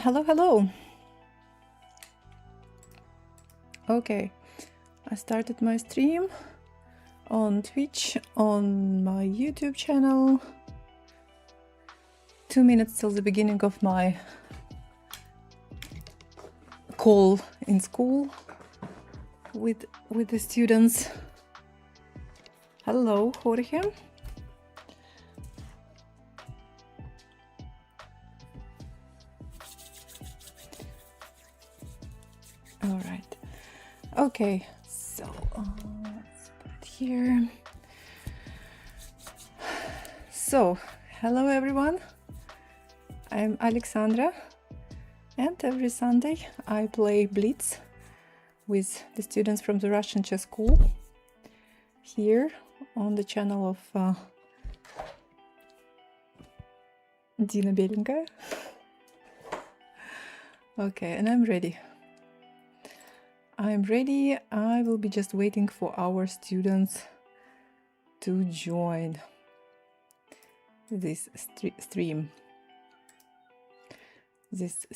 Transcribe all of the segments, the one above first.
Hello, hello. Okay, I started my stream on Twitch, on my YouTube channel. 2 minutes till the beginning of my call in school with the students. Hello, Jorge. All right. Okay, so let's put it here. So, hello everyone. I'm Alexandra, and every Sunday I play Blitz with the students from the Russian chess school here on the channel of Dina Belenькая. Okay, and I'm ready. I'm ready. I will be just waiting for our students to join this stream. This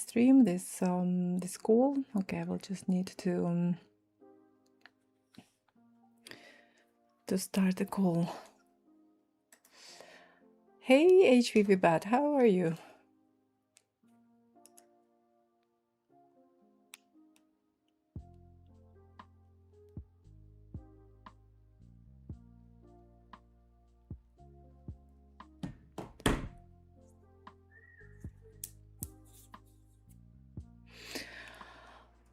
call. Okay, I will just need to start the call. Hey, HVV Bat, how are you?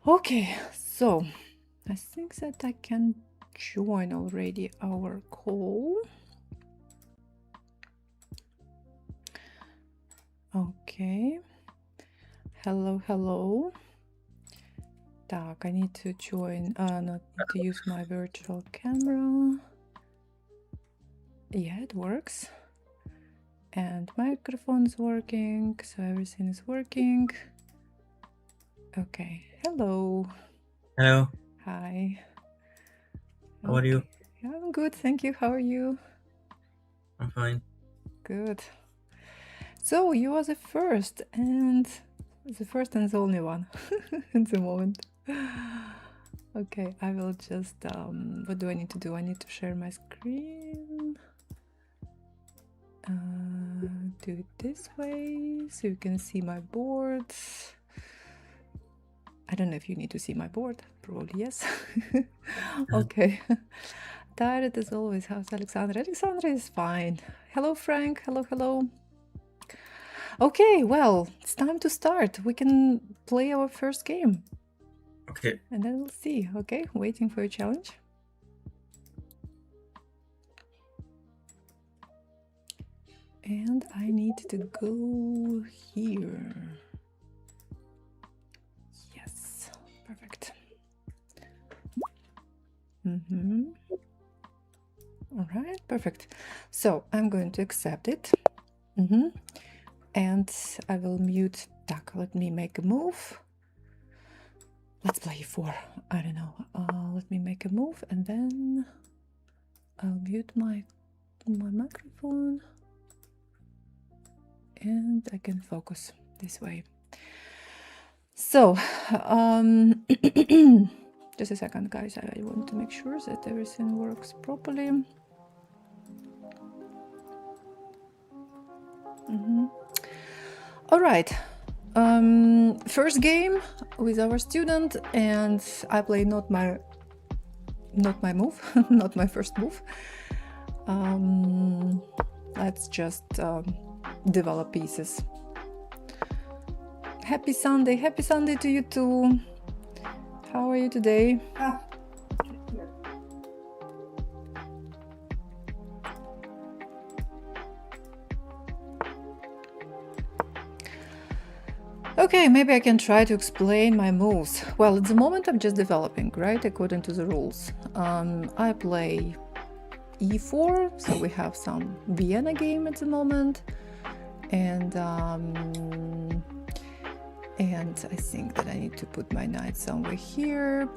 Okay, so I think that I can join already our call. Okay. Hello, hello. Так, I need to join, not need to use my virtual camera. Yeah, it works. And microphone is working, so everything is working. Okay, hello. Hello. Hi. How are you? Yeah, I'm good, thank you. How are you? I'm fine. Good. So you are the first and the only one at the moment. Okay, I will just, what do I need to do? I need to share my screen. Do it this way so you can see my board. I don't know if you need to see my board. Probably yes. Okay. Tired as always. How's Alexandra? Alexandra is fine. Hello, Frank. Hello, hello. Okay, well, it's time to start. We can play our first game. Okay. And then we'll see. Okay, waiting for your challenge. And I need to go here. Yes, perfect. All right, perfect. So I'm going to accept it. And I will mute Duck. Let me make a move. Let's play e4. I don't know. Let me make a move and then I'll mute my microphone. And I can focus this way. So, just a second, guys. I want to make sure that everything works properly. All right. First game with our student, and I play not my move, not my first move. Let's just develop pieces. Happy Sunday to you too. How are you today? Okay, maybe I can try to explain my moves. Well, at the moment I'm just developing, right, according to the rules. I play e4, so we have some Vienna game at the moment, and I think that I need to put my knight somewhere here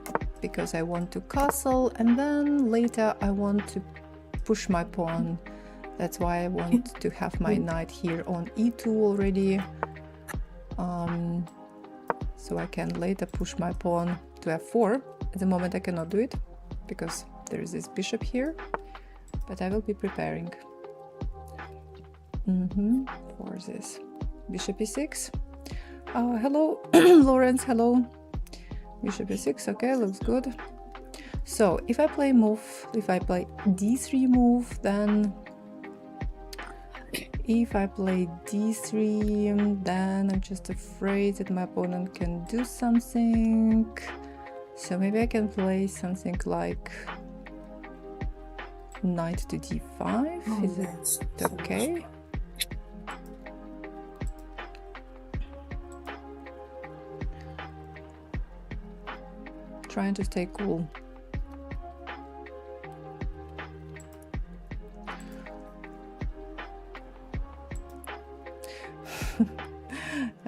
because I want to castle, and then later I want to push my pawn. That's why I want to have my knight here on e2 already. So I can later push my pawn to f4. At the moment I cannot do it because there is this bishop here, but I will be preparing for this. Bishop e6. Hello, Lawrence, hello. Bishop e6, okay, looks good. So if I play d3 move, then if I play d3, then I'm just afraid that my opponent can do something. So maybe I can play something like knight to d5. Is it okay? Trying to stay cool.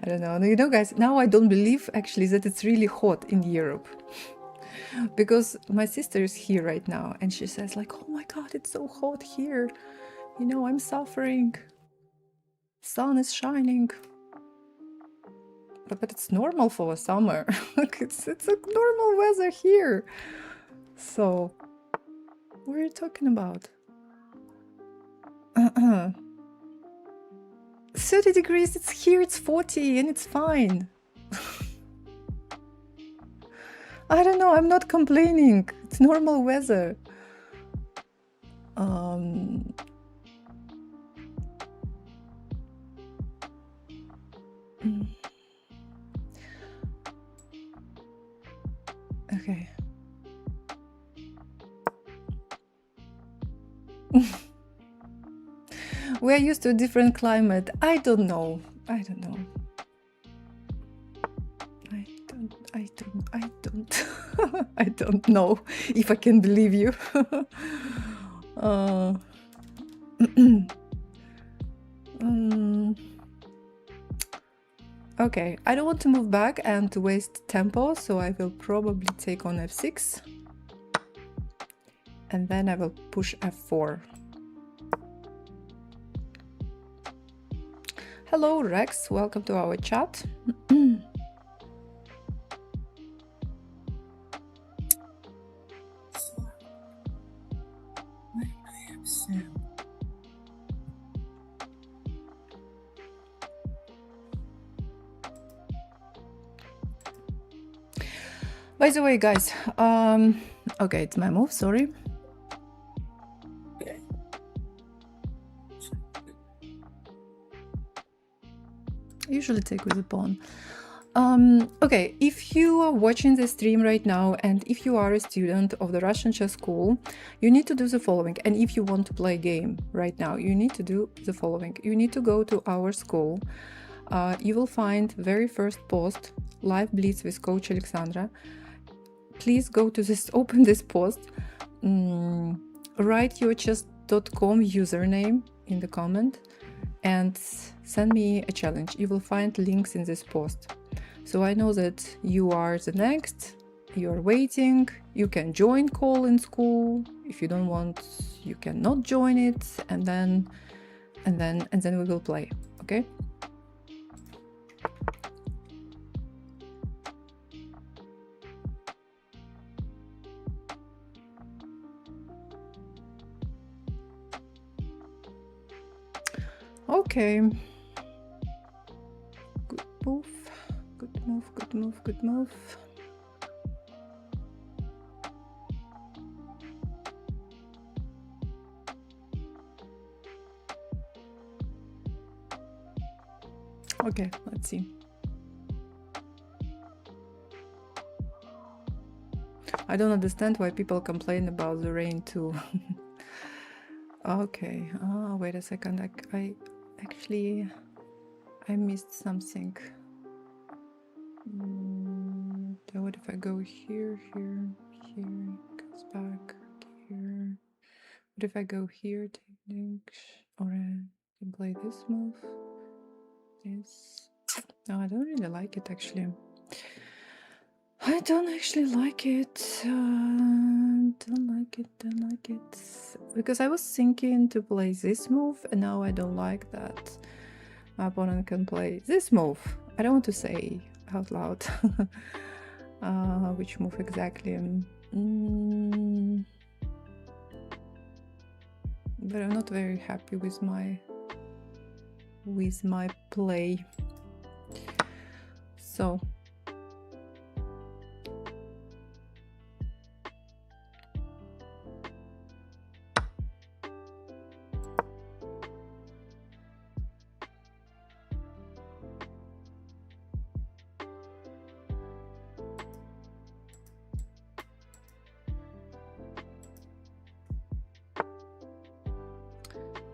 I don't know. You know, guys, now I don't believe actually that it's really hot in Europe. Because my sister is here right now and she says like, oh my God, it's so hot here. You know, I'm suffering. Sun is shining. But it's normal for a summer. it's a normal weather here. So, what are you talking about? 30 degrees, it's here, it's 40 and it's fine. I don't know, I'm not complaining. It's normal weather. Okay. We're used to a different climate. I don't know. I don't know. I don't know if I can believe you. Okay, I don't want to move back and to waste tempo, so I will probably take on f6. And then I will push f4. Hello Rex, welcome to our chat. By the way, guys, okay, it's my move, sorry. usually take with a pawn. Okay, if you are watching the stream right now and if you are a student of the Russian chess school, you need to do the following. And if you want to play a game right now, you need to do the following. You need to go to our school. You will find very first post, live blitz with coach Alexandra. Please go to this, open this post, write your chess.com username in the comment and send me a challenge. You will find links in this post. So I know that you are the next, you are waiting, you can join call in school. If you don't want, you cannot join it, and then we will play, okay? Okay. Good move. Good move, good move, good move. Okay, let's see. I don't understand why people complain about the rain too. Okay, wait a second. I actually missed something. What if I go here, here, here, comes back here? What if I go here, or I can play this move? This. No, I don't really like it actually. I don't actually like it. Don't like it. Because I was thinking to play this move, and now I don't like that my opponent can play this move. I don't want to say out loud which move exactly. But I'm not very happy with my play. So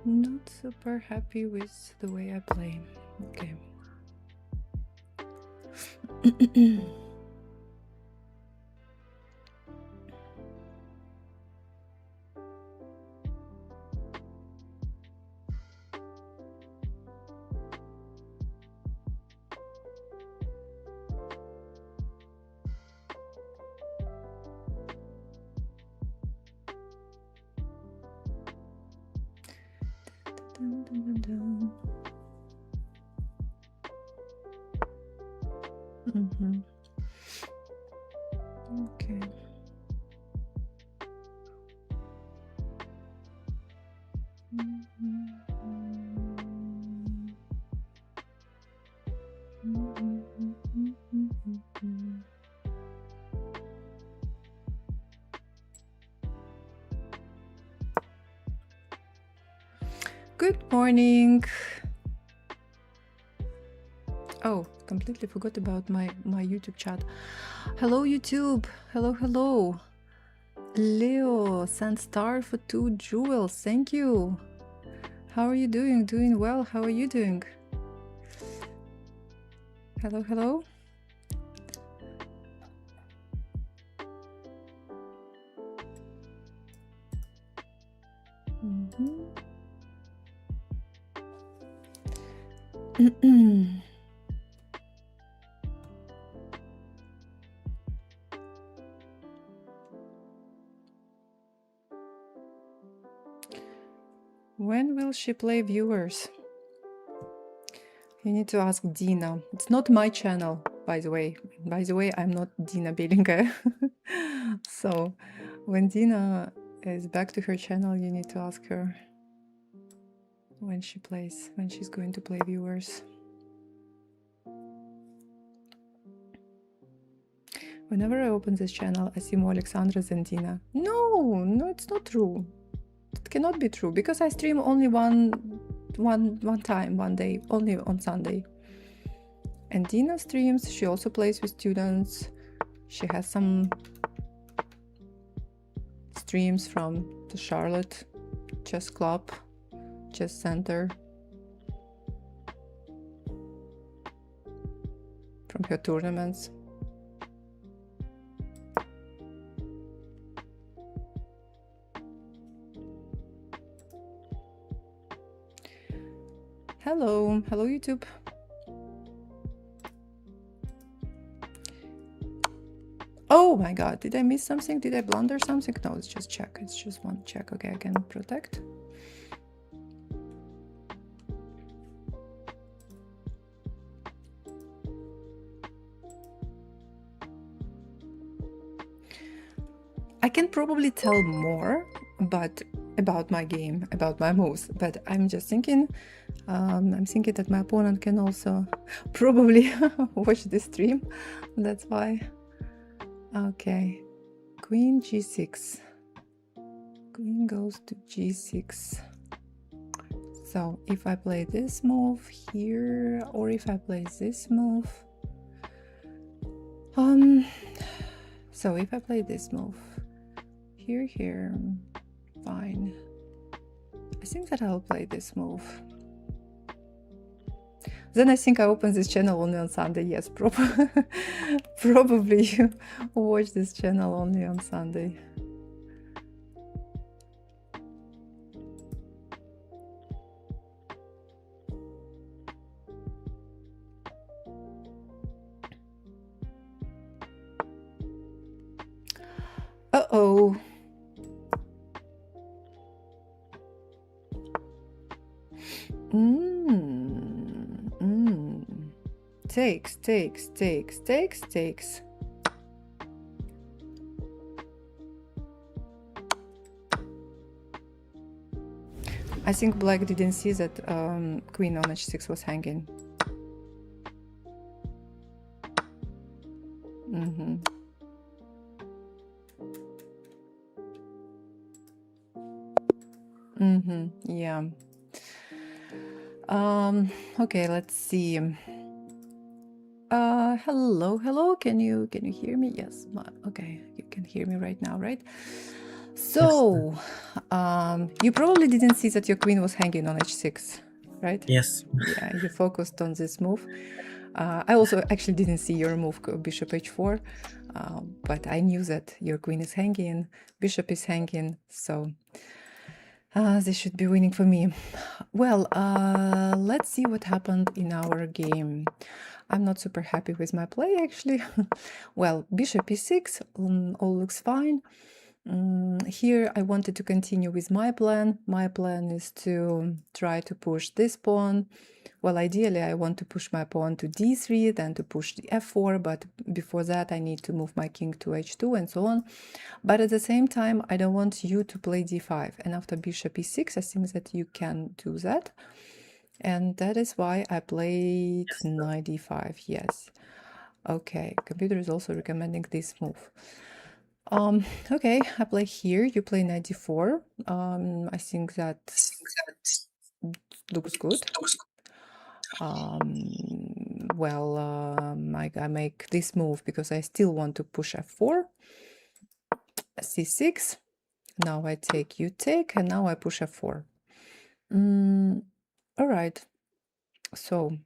not super happy with the way I play. Okay. Okay. Good morning. Oh, completely forgot about my YouTube chat. Hello YouTube. Hello. Leo sent star for 2 jewels. Thank you. How are you doing? Doing well. How are you doing? Hello. When will she play viewers? You need to ask Dina. It's not my channel, by the way. I'm not Dina Bellinger. So when Dina is back to her channel, you need to ask her when she plays, when she's going to play viewers. Whenever I open this channel, I see more Alexandra than Dina. No, it's not true. It cannot be true, because I stream only one time, one day, only on Sunday. and Dina streams. She also plays with students. She has some streams from the Charlotte Chess Club, Chess Center, from her tournaments. Hello, hello YouTube. Oh my god, did I miss something? Did I blunder something? No, it's just check. It's just one check. Okay, I can protect. I can probably tell more, but about my game, about my moves. But I'm just thinking, I'm thinking that my opponent can also probably watch the stream. That's why. Okay, Queen G6. Queen goes to G6. So if I play this move here, or if I play this move, so if I play this move here, fine. I think that I'll play this move. Then I think I open this channel only on Sunday. Yes, probably you watch this channel only on Sunday. Uh-oh. Takes. I think black didn't see that queen on h6 was hanging. Yeah. Okay, let's see. Hello. Can you hear me? Yes. Okay, you can hear me right now, right? So, you probably didn't see that your queen was hanging on h6, right? Yes. Yeah, you focused on this move. I also actually didn't see your move, bishop h4, but I knew that your queen is hanging, bishop is hanging, so this should be winning for me. Well, let's see what happened in our game. I'm not super happy with my play, actually. Well, bishop e6, all looks fine. Here I wanted to continue with my plan. My plan is to try to push this pawn. Well, ideally I want to push my pawn to d3, then to push the f4, but before that I need to move my king to h2 and so on. But at the same time, I don't want you to play d5. And after bishop e6, I think that you can do that. And that is why I played knight d5, yes. Okay, computer is also recommending this move. Okay, I play here, you play knight d4. I think that looks good. Well, I make this move because I still want to push f4, c6. Now I take, you take, and now I push f4. All right. So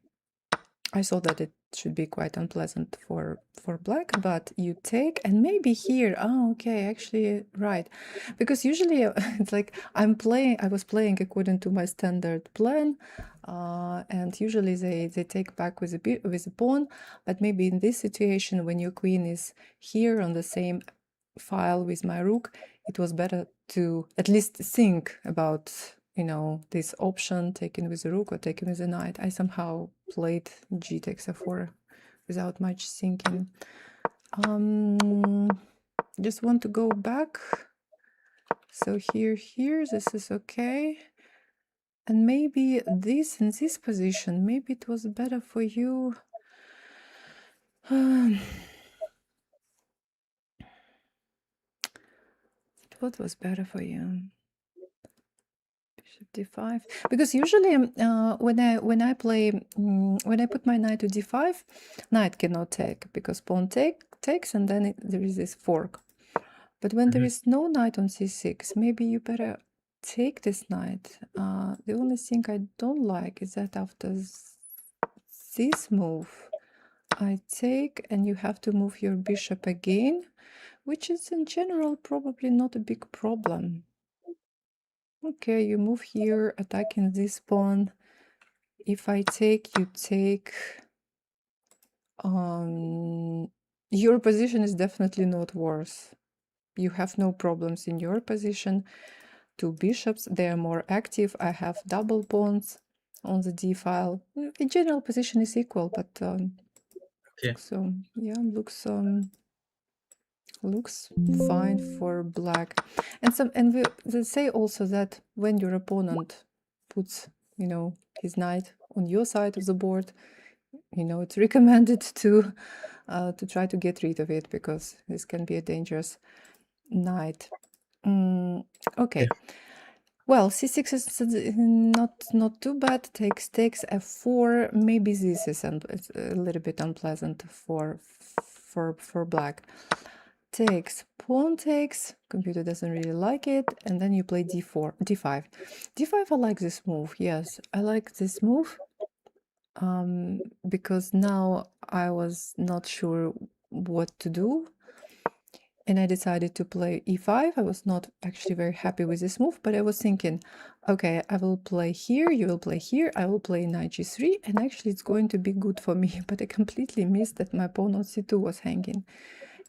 I saw that it should be quite unpleasant for black, but you take, and maybe here, oh, okay, actually, right. Because usually it's like I was playing according to my standard plan, and usually they take back with a pawn, but maybe in this situation, when your queen is here on the same file with my rook, it was better to at least think about, you know, this option, taking with the rook or taking with the knight. I somehow played g takes f4 without much thinking. Just want to go back. So here, this is okay. And maybe this in this position, maybe it was better for you. What was better for you? bishop d5, because usually when I play when I put my knight to d5, knight cannot take because pawn takes, and then there is this fork. But when there is no knight on c6, maybe you better take this knight. The only thing I don't like is that after this move, I take and you have to move your bishop again, which is in general probably not a big problem. Okay, you move here, attacking this pawn. If I take, you take. Your position is definitely not worse. You have no problems in your position. Two bishops, they are more active. I have double pawns on the d file. The general position is equal, but Okay. so yeah, looks fine for black. And they say also that when your opponent puts, his knight on your side of the board, it's recommended to try to get rid of it, because this can be a dangerous knight. Okay. Yeah. Well, c6 is not too bad. Takes f4. Maybe this is it's a little bit unpleasant for black. Takes, pawn takes. Computer doesn't really like it, and then you play d4, d5. I like this move. Yes, I like this move. Because now I was not sure what to do, and I decided to play e5. I was not actually very happy with this move, but I was thinking, okay, I will play here, you will play here, I will play knight g3, and actually it's going to be good for me. But I completely missed that my pawn on c2 was hanging,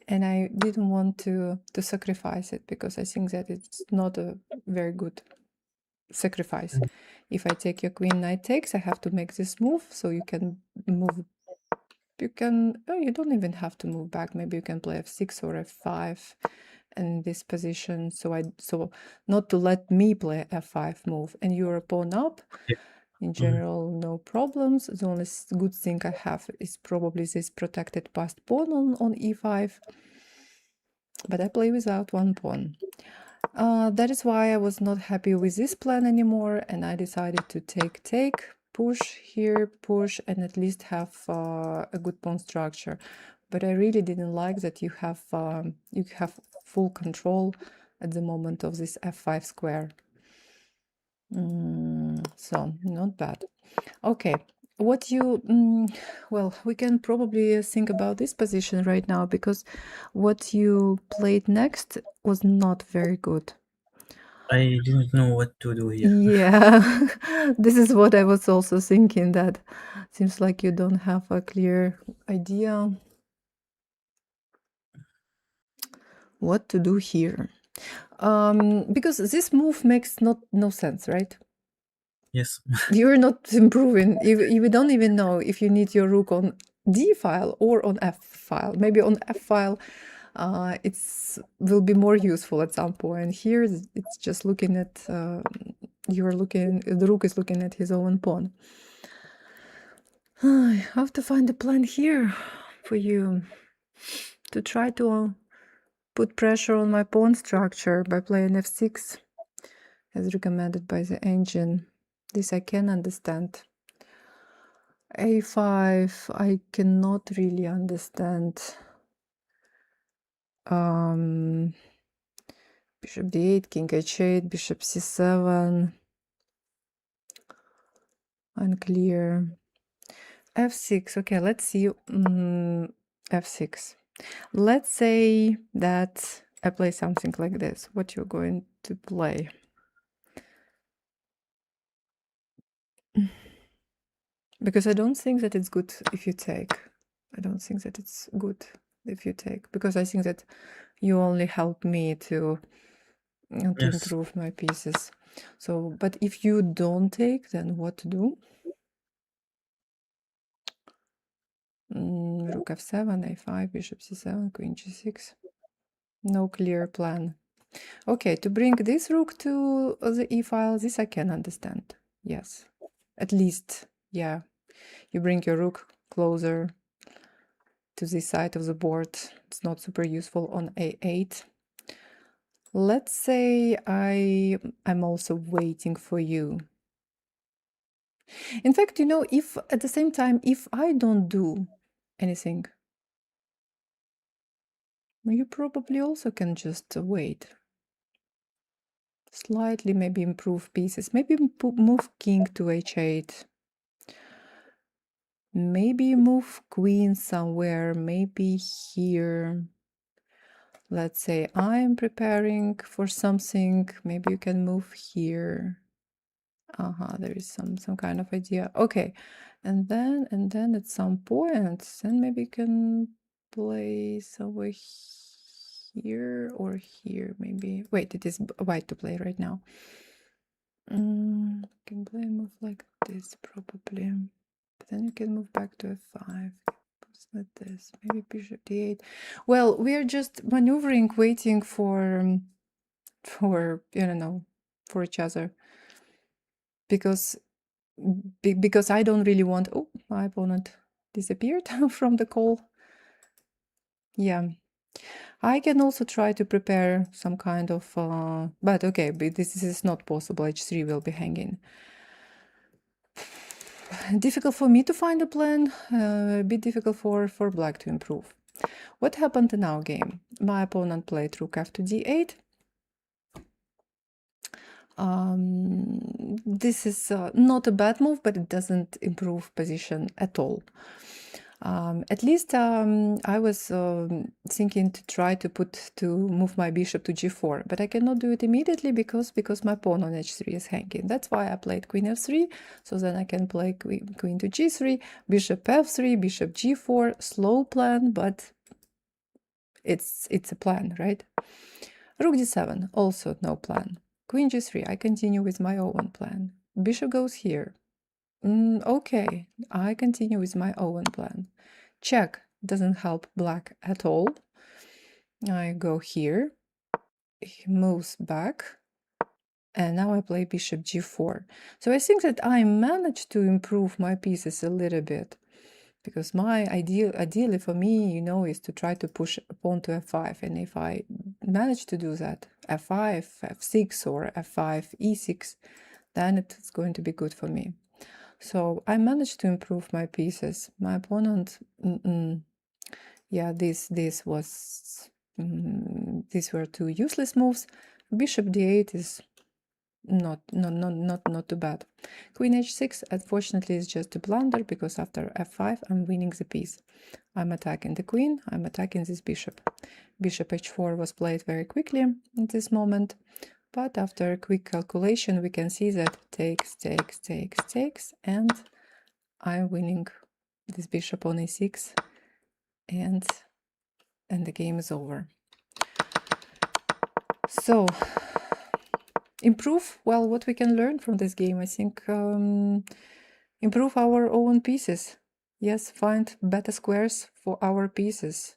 and I didn't want to sacrifice it, because I think that it's not a very good sacrifice. If I take your queen, knight takes, I have to make this move, so you can move. You don't even have to move back. Maybe you can play f6 or f5 in this position, so not to let me play f5 move, and you're a pawn up. Yeah. In general, no problems. The only good thing I have is probably this protected passed pawn on e5, but I play without one pawn. That is why I was not happy with this plan anymore, and I decided to take, push here, push, and at least have a good pawn structure. But I really didn't like that you have full control at the moment of this f5 square. So not bad. Okay, well, we can probably think about this position right now, because what you played next was not very good. I don't know what to do here. Yeah, this is what I was also thinking, that seems like you don't have a clear idea what to do here. Because this move makes no sense, right? Yes. You're not improving. You don't even know if you need your rook on d file or on f file. Maybe on f file will be more useful at some point. Here it's just looking at the rook is looking at his own pawn. I have to find a plan here for you to try to put pressure on my pawn structure by playing f6 as recommended by the engine. This I can understand. a5 I cannot really understand. Bishop d8, king h8, bishop c7. Unclear. f6. Okay, let's see. f6. Let's say that I play something like this. What you're going to play? Because I don't think that it's good if you take. I don't think that it's good if you take, because I think that you only help me to Yes. improve my pieces. So, but if you don't take, then what to do? Rook f7, a5, bishop c7, queen g6. No clear plan. Okay, to bring this rook to the e file, this I can understand. Yes, at least, yeah. You bring your rook closer to this side of the board. It's not super useful on a8. Let's say I'm also waiting for you. In fact, if at the same time, if I don't do anything, you probably also can just wait. Slightly maybe improve pieces. Maybe move king to h8. Maybe move queen somewhere. Maybe here. Let's say I'm preparing for something. Maybe you can move here. There is some kind of idea. Okay. And then at some point, then maybe you can play somewhere here or here, maybe. Wait, it is white to play right now. Can play a move like this, probably. But then you can move back to f5. Like this, maybe bishop d8. Well, we are just maneuvering, waiting for I don't know, for each other, because I don't really want. Oh, my opponent disappeared from the call. Yeah, I can also try to prepare some kind of, but okay, but this is not possible. h3 will be hanging. Difficult for me to find a plan, a bit difficult for black to improve. What happened in our game? My opponent played rook f to d8. This is not a bad move, but it doesn't improve position at all. At least I was thinking to try to move my bishop to g4, but I cannot do it immediately because my pawn on h3 is hanging. That's why I played queen f3, so then I can play queen to g3, bishop f3, bishop g4. Slow plan, but it's a plan, right? Rook d7, also no plan. Queen g3, I continue with my own plan. Bishop goes here. Okay, I continue with my own plan. Check, doesn't help black at all. I go here, he moves back, and now I play bishop g4. So I think that I managed to improve my pieces a little bit, because my ideally for me, is to try to push a pawn to f5, and if I manage to do that, f5, f6, or f5, e6, then it's going to be good for me. So I managed to improve my pieces. My opponent, yeah, these were two useless moves. Bishop d8 is not too bad. Queen h6, unfortunately, is just a blunder, because after f5 I'm winning the piece. I'm attacking the queen, I'm attacking this bishop. Bishop h4 was played very quickly at this moment, but after a quick calculation we can see that takes, and I'm winning this bishop on a6, and the game is over. So improve, well, what we can learn from this game, I think, improve our own pieces. Yes, find better squares for our pieces.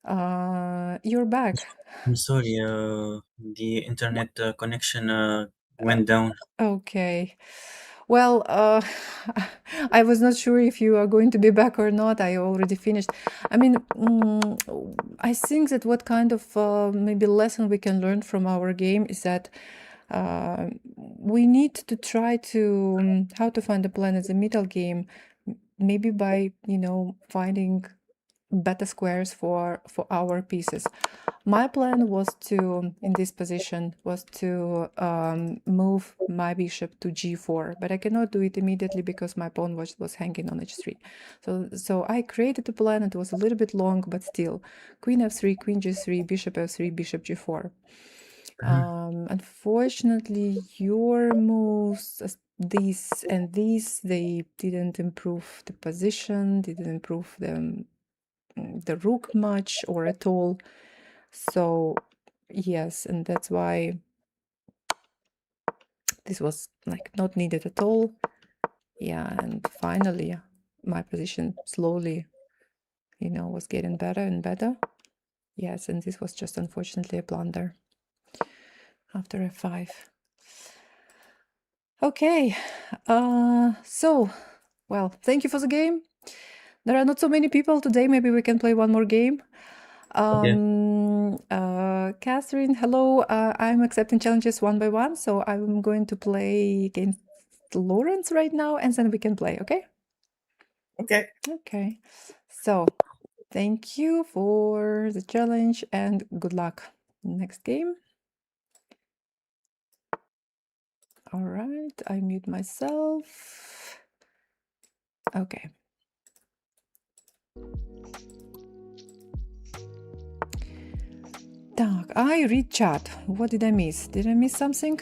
You're back. I'm sorry, the internet connection went down. Okay. Well, I was not sure if you are going to be back or not. I already finished. I mean, I think that what kind of maybe lesson we can learn from our game is that we need to try to how to find a plan in the middle game, maybe by finding better squares for our pieces. My plan was to, in this position, was to move my bishop to g4, but I cannot do it immediately because my pawn was hanging on h3. So I created a plan. It was a little bit long, but still, queen f3, queen g3, bishop f3, bishop g4. Unfortunately, your moves, these and these, they didn't improve the position, didn't improve the rook much or at all. So yes, and that's why this was like not needed at all. Yeah, and finally my position slowly was getting better and better. Yes, and this was just unfortunately a blunder after f5. Okay, so well, thank you for the game. There are not so many people today. Maybe we can play one more game. Okay. Catherine, hello. I'm accepting challenges one by one, so I'm going to play against Lawrence right now, and then we can play, okay? Okay. Okay. So, thank you for the challenge and good luck. Next game. All right, I mute myself. Okay. Так, I read chat. What did I miss? Did I miss something?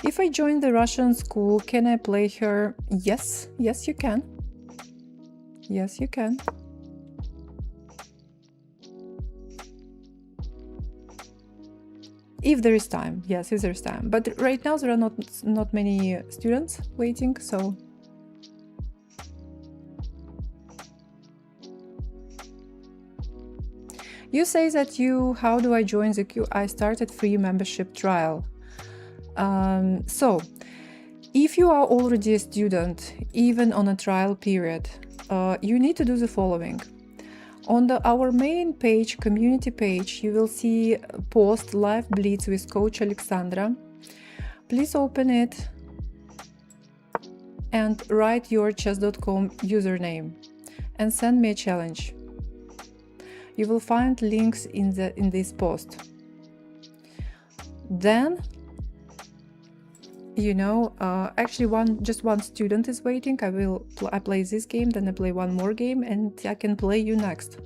If I join the Russian school, can I play her? Yes, yes, you can. Yes, you can. If there is time, yes, if there is time. But right now there are not many students waiting, so. You say that how do I join the queue? I started free membership trial. So, if you are already a student, even on a trial period, you need to do the following. On our main page, community page, you will see post live Blitz with Coach Alexandra. Please open it and write your chess.com username and send me a challenge. You will find links in this post. Then, actually just one student is waiting. I play this game, then I play one more game, and I can play you next.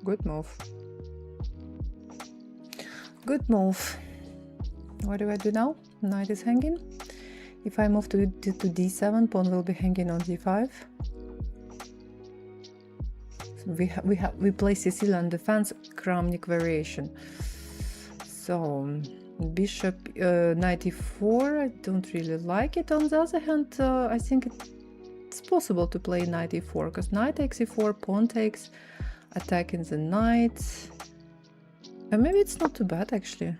Good move. Good move. What do I do now? Knight is hanging. If I move to d7, pawn will be hanging on d5. So we play Sicilian defense, Kramnik variation. So bishop knight e4. I don't really like it. On the other hand, I think it's possible to play knight e4 because knight takes e4, pawn takes, attacking the knight. And maybe it's not too bad actually.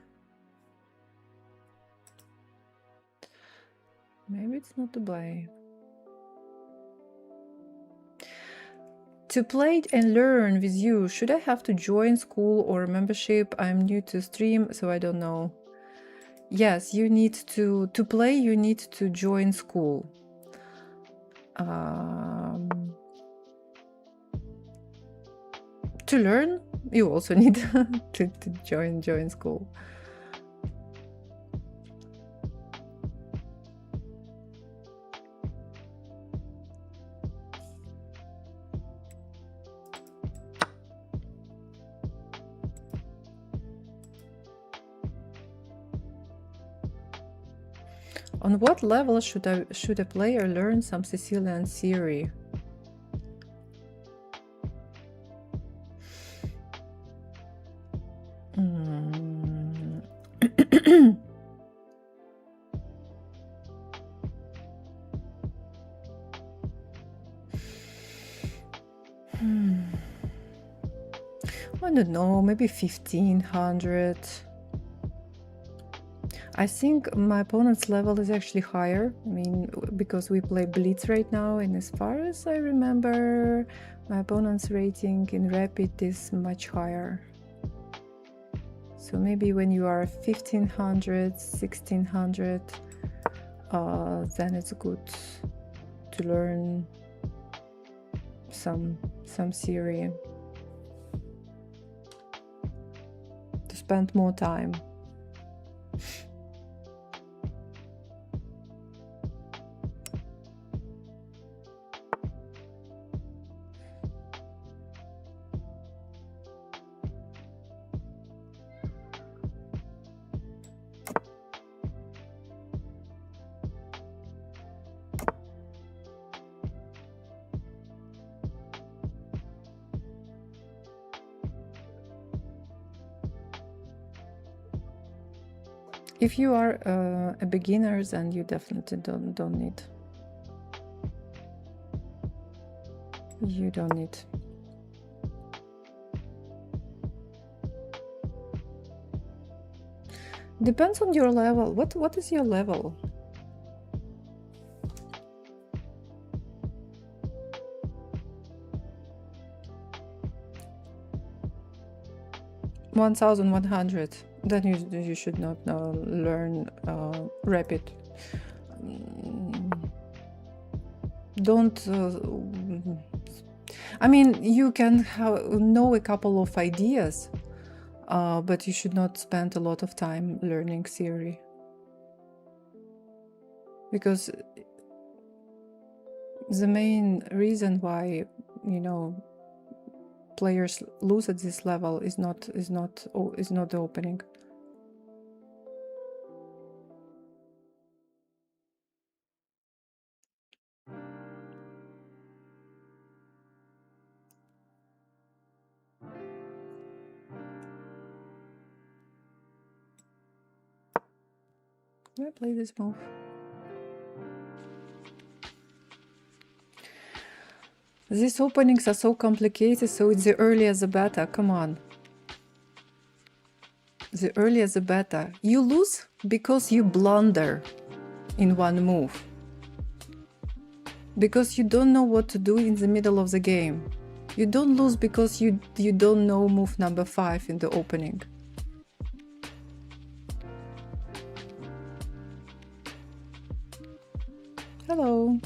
Maybe it's not to play. To play and learn with you, should I have to join school or membership? I'm new to stream, so I don't know. Yes, you need to play, you need to join school. To learn, you also need to join school. On what level should a player learn some Sicilian theory? I don't know, maybe 1500. I think my opponent's level is actually higher. I mean, because we play Blitz right now, and as far as I remember, my opponent's rating in Rapid is much higher. So maybe when you are 1500, 1600, then it's good to learn some theory, to spend more time. If you are a beginner, then you definitely don't need. You don't need. Depends on your level. What is your level? $1,100. Then you should not learn rapid. Don't. I mean, you can know a couple of ideas, but you should not spend a lot of time learning theory, because the main reason why, you know, players lose at this level is not the opening. I play this move. These openings are so complicated, so it's the earlier the better. Come on. The earlier the better. You lose because you blunder in one move. Because you don't know what to do in the middle of the game. You don't lose because you don't know move number 5 in the opening. Hello.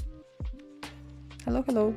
Hello, hello.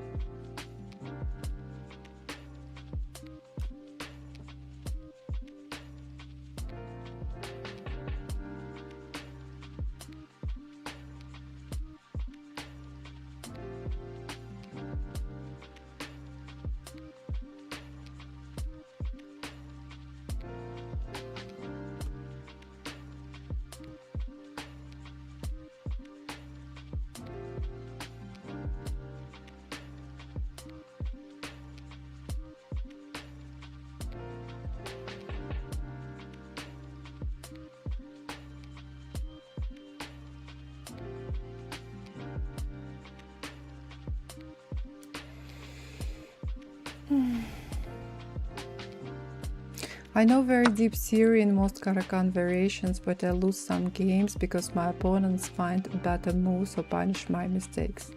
I know very deep theory in most Karakan variations, but I lose some games because my opponents find better moves or punish my mistakes.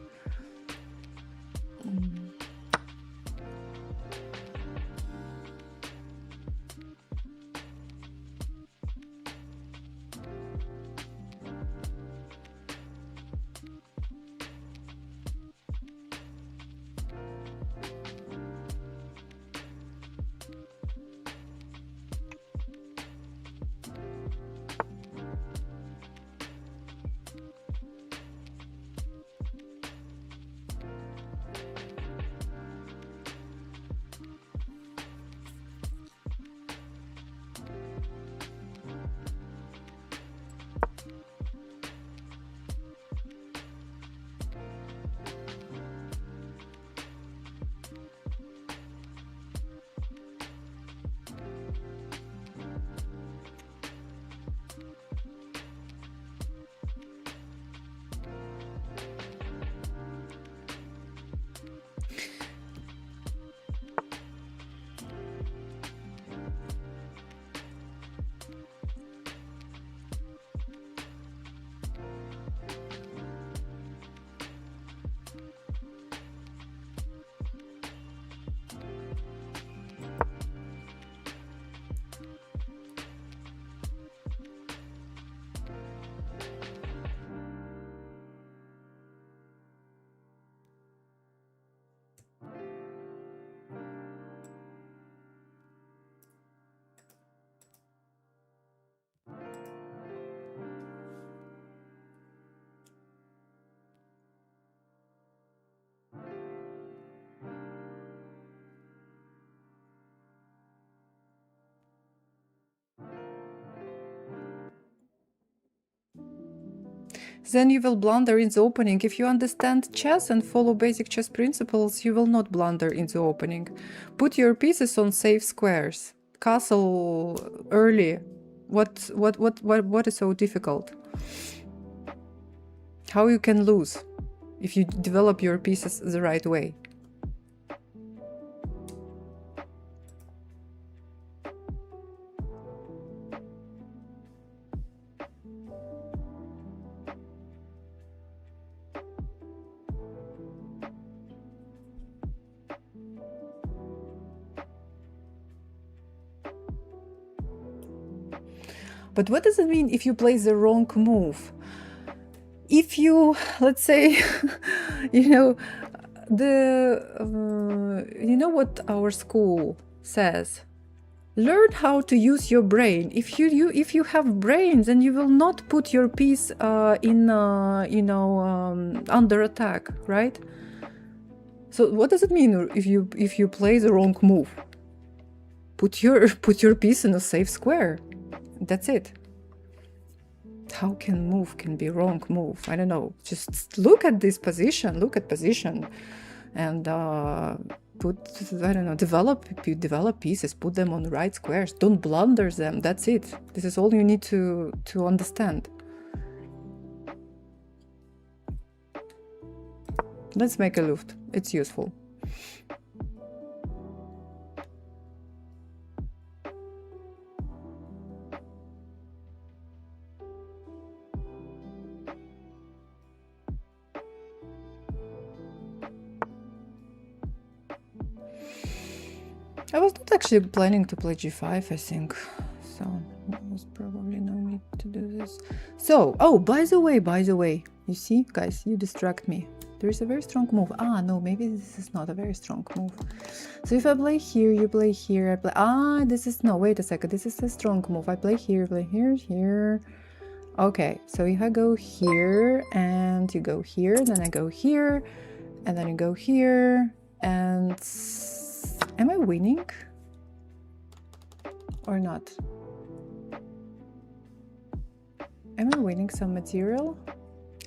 Then you will blunder in the opening. If you understand chess and follow basic chess principles, you will not blunder in the opening. Put your pieces on safe squares. Castle early What is so difficult? How you can lose if you develop your pieces the right way? But what does it mean if you play the wrong move? If you, let's say, you know, you know what our school says? Learn how to use your brain. If you have brains, then you will not put your piece in under attack, right? So what does it mean if you play the wrong move? Put your piece in a safe square. That's it. How can move can be wrong move? I don't know. Just look at this position. Look at position, and put, I don't know, develop pieces. Put them on the right squares. Don't blunder them. That's it. This is all you need to understand. Let's make a Luft. It's useful. I was not actually planning to play g5, I think. So there was probably no need to do this. So, oh, by the way, you see, guys, you distract me. There is a very strong move. Ah, no, maybe this is not a very strong move. So if I play here, you play here, I play... this is... No, wait a second. This is a strong move. I play here, here. Okay, so if I go here, and you go here, then I go here, and then you go here, and... Am I winning? Or not? Am I winning some material?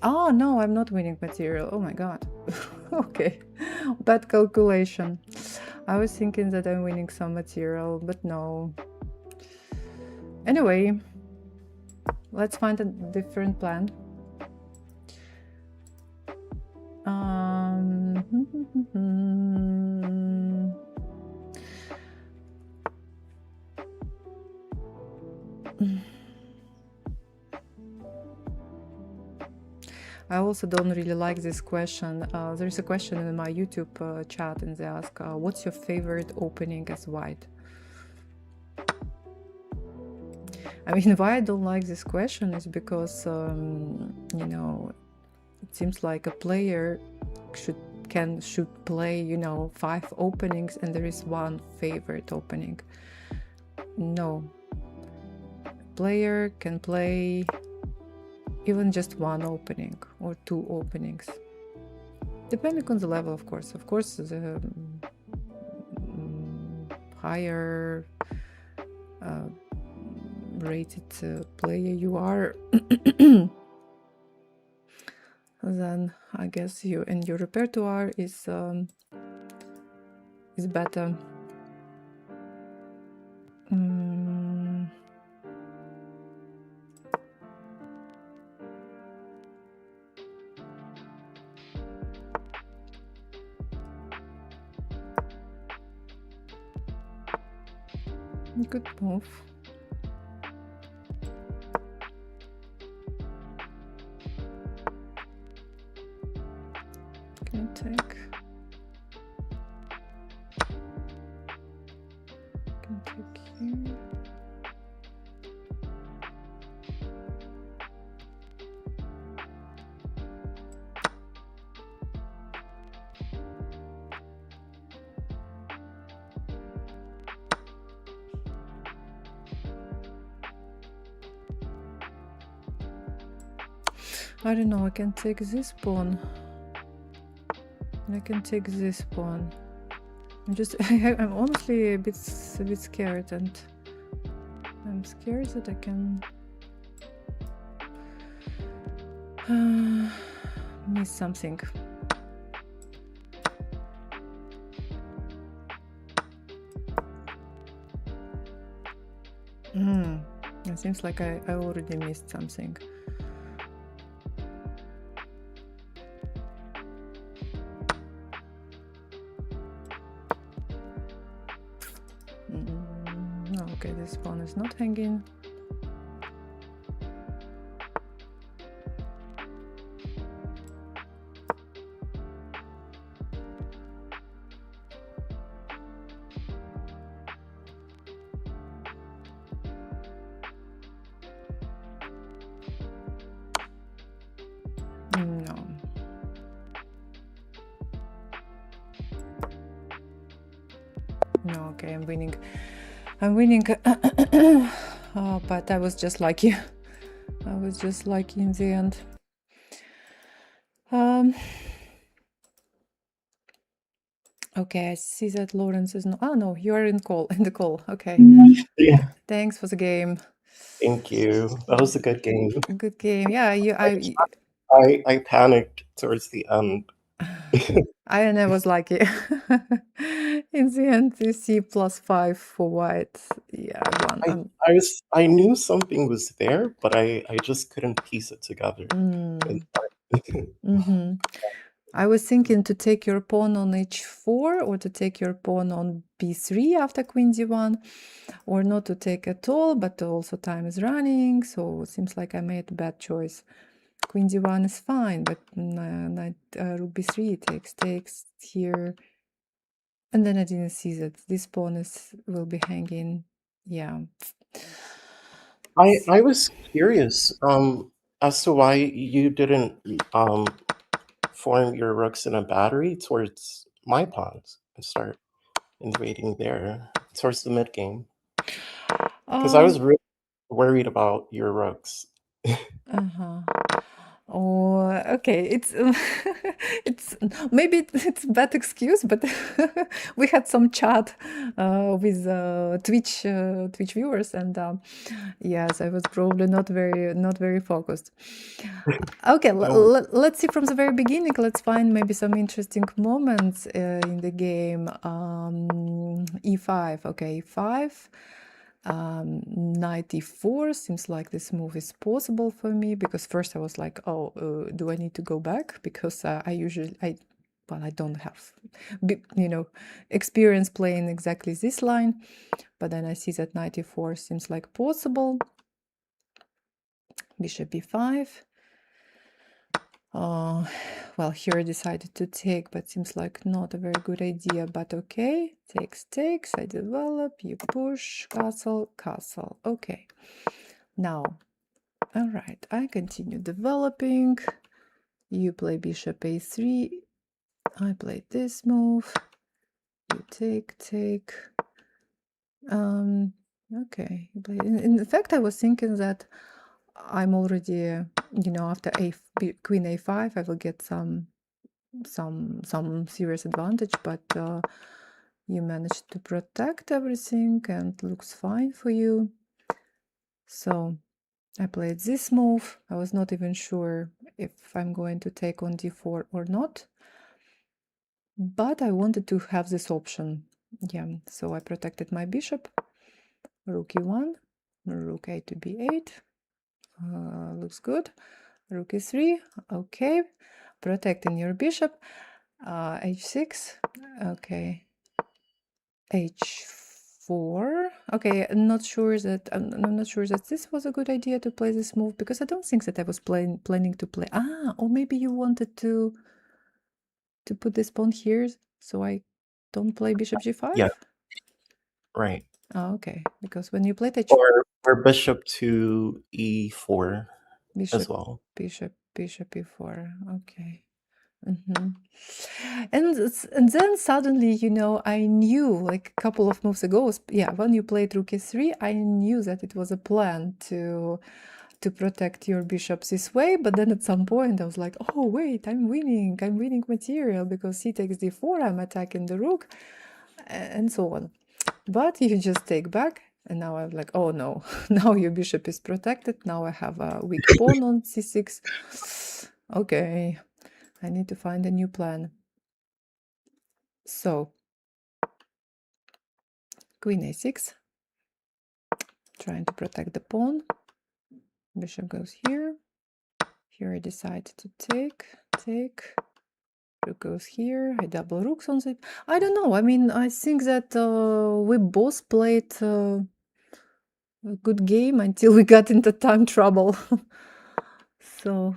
Oh, no, I'm not winning material. Oh my god. Okay. Bad calculation. I was thinking that I'm winning some material, but no. Anyway, let's find a different plan. I also don't really like this question. There's a question in my YouTube chat, and they ask, what's your favorite opening as white? I mean, why I don't like this question is because, you know, it seems like a player should play, you know, 5 openings and there is one favorite opening. No. Player can play even just 1 opening or 2 openings, depending on the level, of course. Of course, the higher rated player you are, then I guess your repertoire is better. Good move. Can take. Can take here. I don't know, I can take this pawn. I can take this pawn. I'm honestly a bit scared, and I'm scared that I can miss something. I It seems like I already missed something. Okay, this pawn is not hanging. No. No, okay, I'm winning. I'm winning. Oh, but I was just lucky. I was just lucky in the end. Okay, I see that Lawrence is not. Oh no, you are in the call. Okay. Yeah. Thanks for the game. Thank you. That was a good game. Good game. Yeah, I panicked towards the end. I was lucky. In the end, you see +5 for white. Yeah, I won. I knew something was there, but I just couldn't piece it together. I was thinking to take your pawn on h4 or to take your pawn on b3 after queen d1, or not to take at all, but also time is running, so it seems like I made a bad choice. Queen d1 is fine, but rook b3 takes here. And then I didn't see that this pawn will be hanging. Yeah. I was curious as to why you didn't form your rooks in a battery towards my pawns and start invading there towards the mid game. Because I was really worried about your rooks. Oh, okay. It's it's maybe it's a bad excuse, but we had some chat with Twitch viewers, and yes, I was probably not very focused. Okay, let's see from the very beginning. Let's find maybe some interesting moments in the game. E5. Okay, e5. Knight e4 seems like this move is possible for me, because first I was like, oh, do I need to go back, because I don't have experience playing exactly this line, but then I see that knight e4 seems like possible. Bishop b5. Well, here I decided to take, but seems like not a very good idea, but okay. Takes, I develop, you push, castle, castle. Okay. Now, all right, I continue developing. You play bishop a3. I play this move. You take. Okay. In fact, I was thinking that I'm already, after queen a5, I will get some serious advantage, but you managed to protect everything and looks fine for you. So I played this move. I was not even sure if I'm going to take on d4 or not, but I wanted to have this option. Yeah, so I protected my bishop. Rook e1, rook a to b8. Looks good. Rook e3. Okay, protecting your bishop. H6. Okay. H4. Okay, I'm not sure that this was a good idea to play this move, because I don't think that I was planning to play. Or maybe you wanted to put this pawn here so I don't play bishop g5. Yeah, right. Oh, okay, because when you played h4, or bishop to e4 as well. Bishop e4. Okay. And then suddenly, I knew, like a couple of moves ago, when you played rook e3, I knew that it was a plan to protect your bishops this way. But then at some point I was like, oh wait, I'm winning material, because he takes d4, I'm attacking the rook, and so on. But you just take back, and now I'm like, oh no, now your bishop is protected. Now I have a weak pawn on c6. Okay, I need to find a new plan. So queen a6, trying to protect the pawn. Bishop goes here. Here I decide to take. Rook goes here. I double rooks on the... I don't know. I mean, I think that we both played a good game until we got into time trouble. So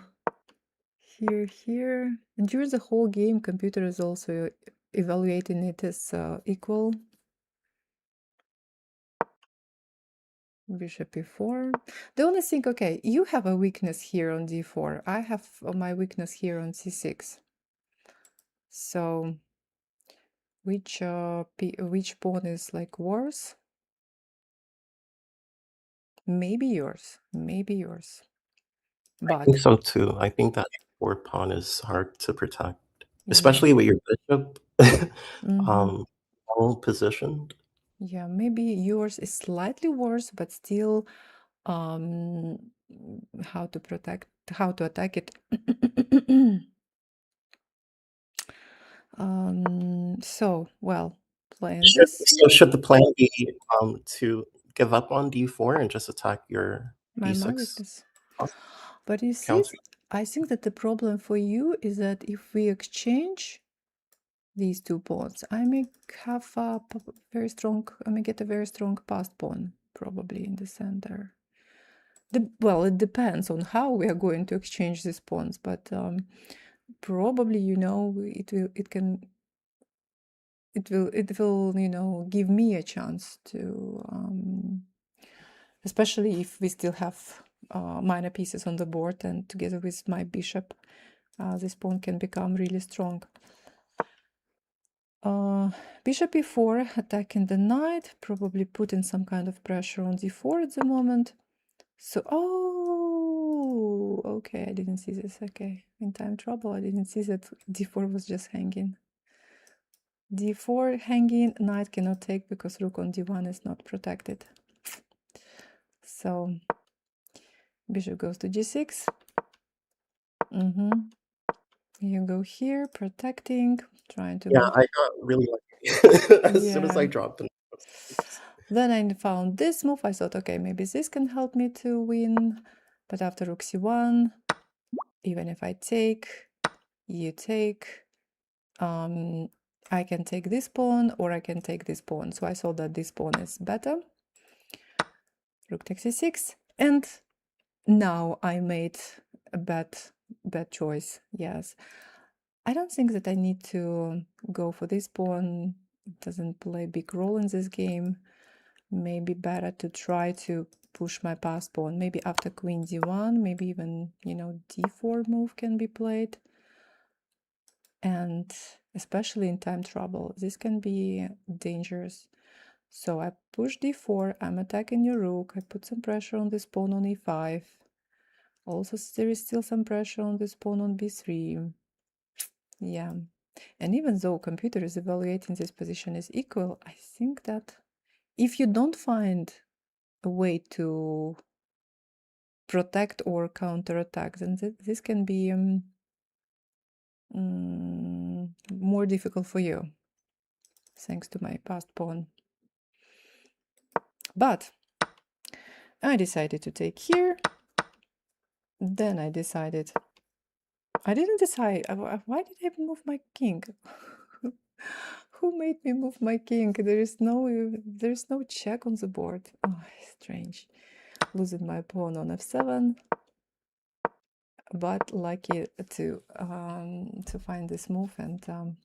here. And during the whole game, computer is also evaluating it as equal. Bishop e4. The only thing, okay, you have a weakness here on d4. I have my weakness here on c6. So which pawn is like worse? Maybe yours. I But think so too. I think that fourth pawn is hard to protect, yeah. especially with your bishop well positioned. Yeah, maybe yours is slightly worse, but still how to attack it. So, well, playing this. So should the plan be to give up on d4 and just attack your My d6 weakness. But you see, counter? I think that the problem for you is that if we exchange these two pawns, I may have a very strong, I may get a very strong passed pawn probably in the center. Well, it depends on how we are going to exchange these pawns, but probably, you know, it will, you know, give me a chance to, especially if we still have minor pieces on the board, and together with my bishop, this pawn can become really strong. Bishop e4, attacking the knight, probably putting some kind of pressure on d4 at the moment. So, oh, okay, I didn't see this. Okay, in time trouble, I didn't see that d4 was just hanging. d4 hanging, knight cannot take because rook on d1 is not protected. So, bishop goes to g6. You go here, protecting, trying to move. I got really lucky as soon as I dropped them. Then I found this move. I thought, okay, maybe this can help me to win. But after rook c1, even if I take, you take, I can take this pawn or I can take this pawn. So I thought that this pawn is better. Rook takes c6. And now I made a bad choice. Yes. I don't think that I need to go for this pawn. It doesn't play a big role in this game. Maybe better to try to push my passed pawn. Maybe after queen d1, maybe even, you know, d4 move can be played. And especially in time trouble, this can be dangerous. So I push d4, I'm attacking your rook, I put some pressure on this pawn on e5. Also, there is still some pressure on this pawn on b3. Yeah. And even though computer is evaluating this position as equal, I think that if you don't find a way to protect or counterattack, then this can be more difficult for you, thanks to my passed pawn. But I decided to take here. Then I decided, I didn't decide, why did I move my king? Who made me move my king? There's no check on the board. Oh, strange. Losing my pawn on f7, but lucky to find this move and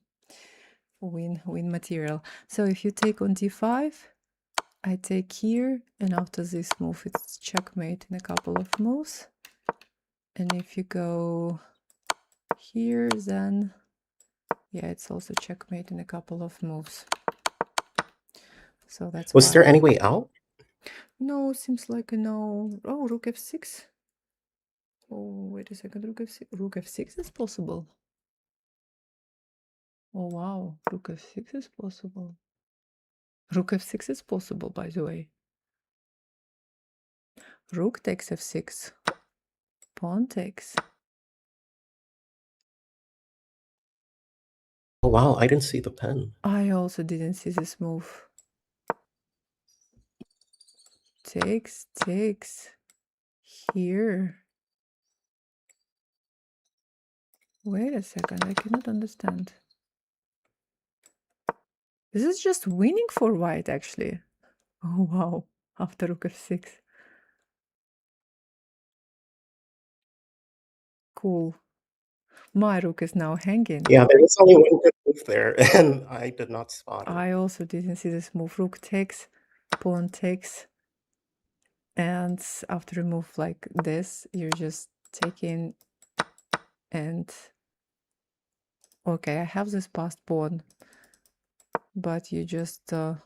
win material. So if you take on d5, I take here, and after this move it's checkmate in a couple of moves. And if you go here, then yeah, it's also checkmate in a couple of moves. So that's Was why. there any way out? No, seems like a no. Oh, rook f6. Oh, wait a second, rook f6. Rook f6 is possible. Oh wow, rook f6 is possible. Rook f6 is possible, by the way. Rook takes f6. Pawn takes. Oh wow, I didn't see the pen. I also didn't see this move. takes here. Wait a second, I cannot understand. This is just winning for white, actually. Oh, wow. After rook f6. Cool. My rook is now hanging. Yeah, there was only one good move there, and I did not spot it. I also didn't see this move. Rook takes, pawn takes. And after a move like this, you're just taking and... Okay, I have this passed pawn. But you just... I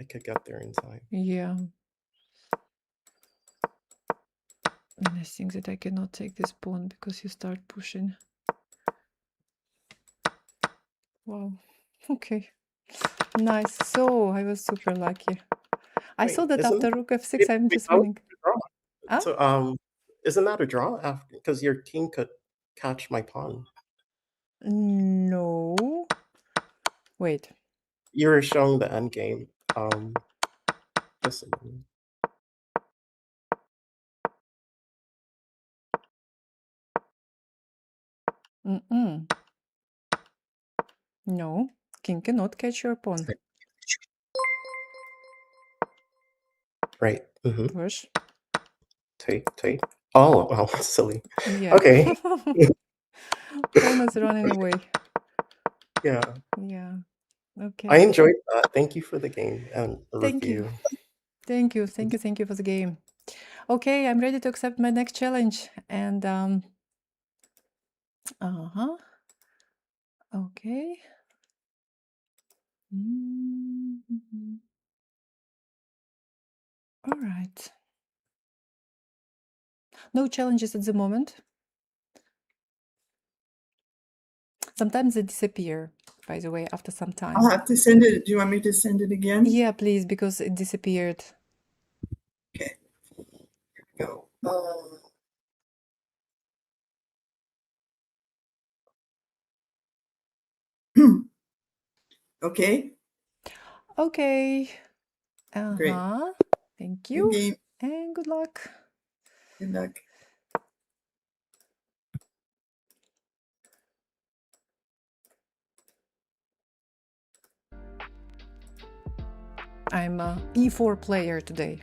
could get there in time. Yeah. And I think that I cannot take this pawn because you start pushing. Wow. Okay. Nice. So I was super lucky. I Wait, saw that isn't after rook f6, I'm just that was winning. a draw? Ah? So, isn't that a draw after? Because your king could catch my pawn. No. Wait. You were showing the end game. Listen. No. King cannot catch your pawn. Right. Push. Take. Oh, well, silly. Yeah. Okay. Pawn is running away. Yeah. Yeah. I Okay. enjoyed that. Thank you for the game and the Thank you. review. Thank you. Thank you for the game. Okay, I'm ready to accept my next challenge. And okay. All right. No challenges at the moment. Sometimes they disappear, by the way, after some time. I'll have to send it. Do you want me to send it again? Yeah, please, because it disappeared. Okay. Here we go. Okay. Okay. Great. Thank Good you. game. And good luck. Good luck. I'm a e4 player today.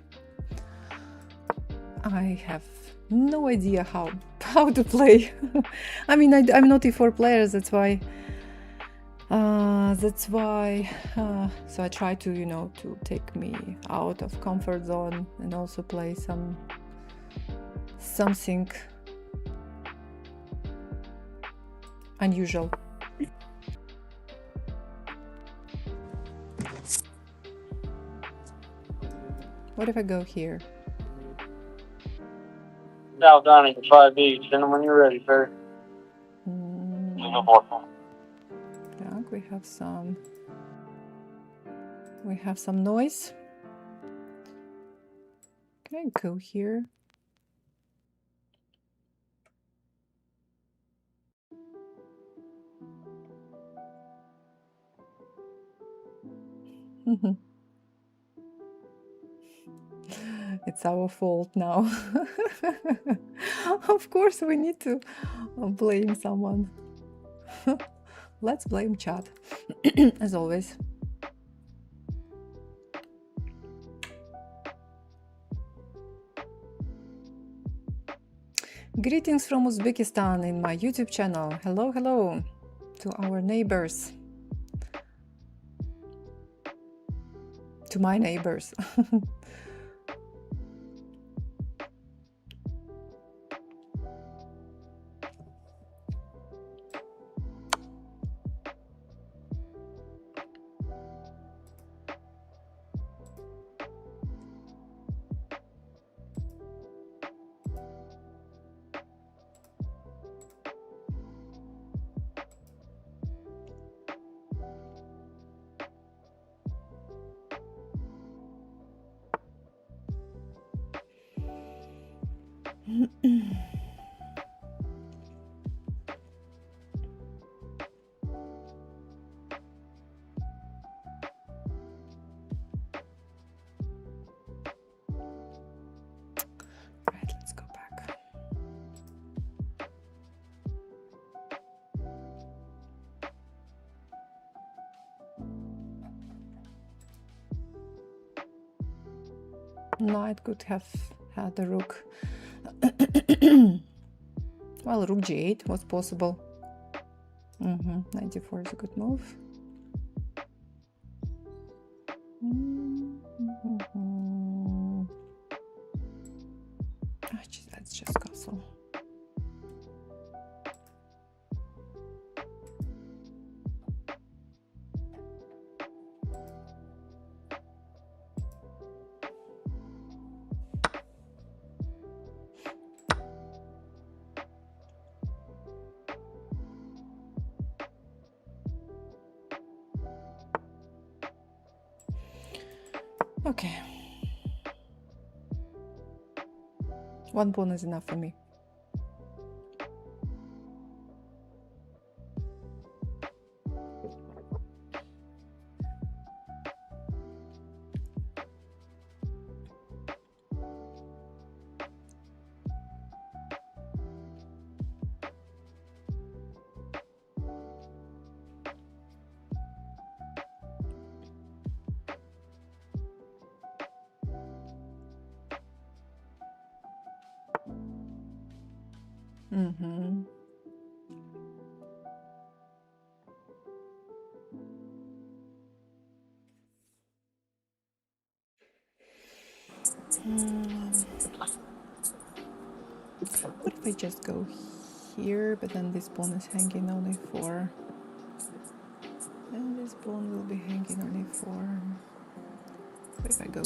I have no idea how to play. I mean, I'm not e4 player, that's why. So I try to, to take me out of comfort zone and also play something unusual. What if I go here? Now dining at 5 each. Send them when you're ready, sir. Так, we have some noise. Can I go here? It's our fault now. Of course, we need to blame someone. Let's blame chat, as always. Greetings from Uzbekistan in my YouTube channel. Hello, hello to our neighbors. To my neighbors. knight could have had the rook. Well, rook g8 was possible. Knight d4 is a good move. Let's just castle. Okay. One pawn is enough for me. What if I just go here, but then this pawn is hanging on a4? And this pawn will be hanging on a4. What if I go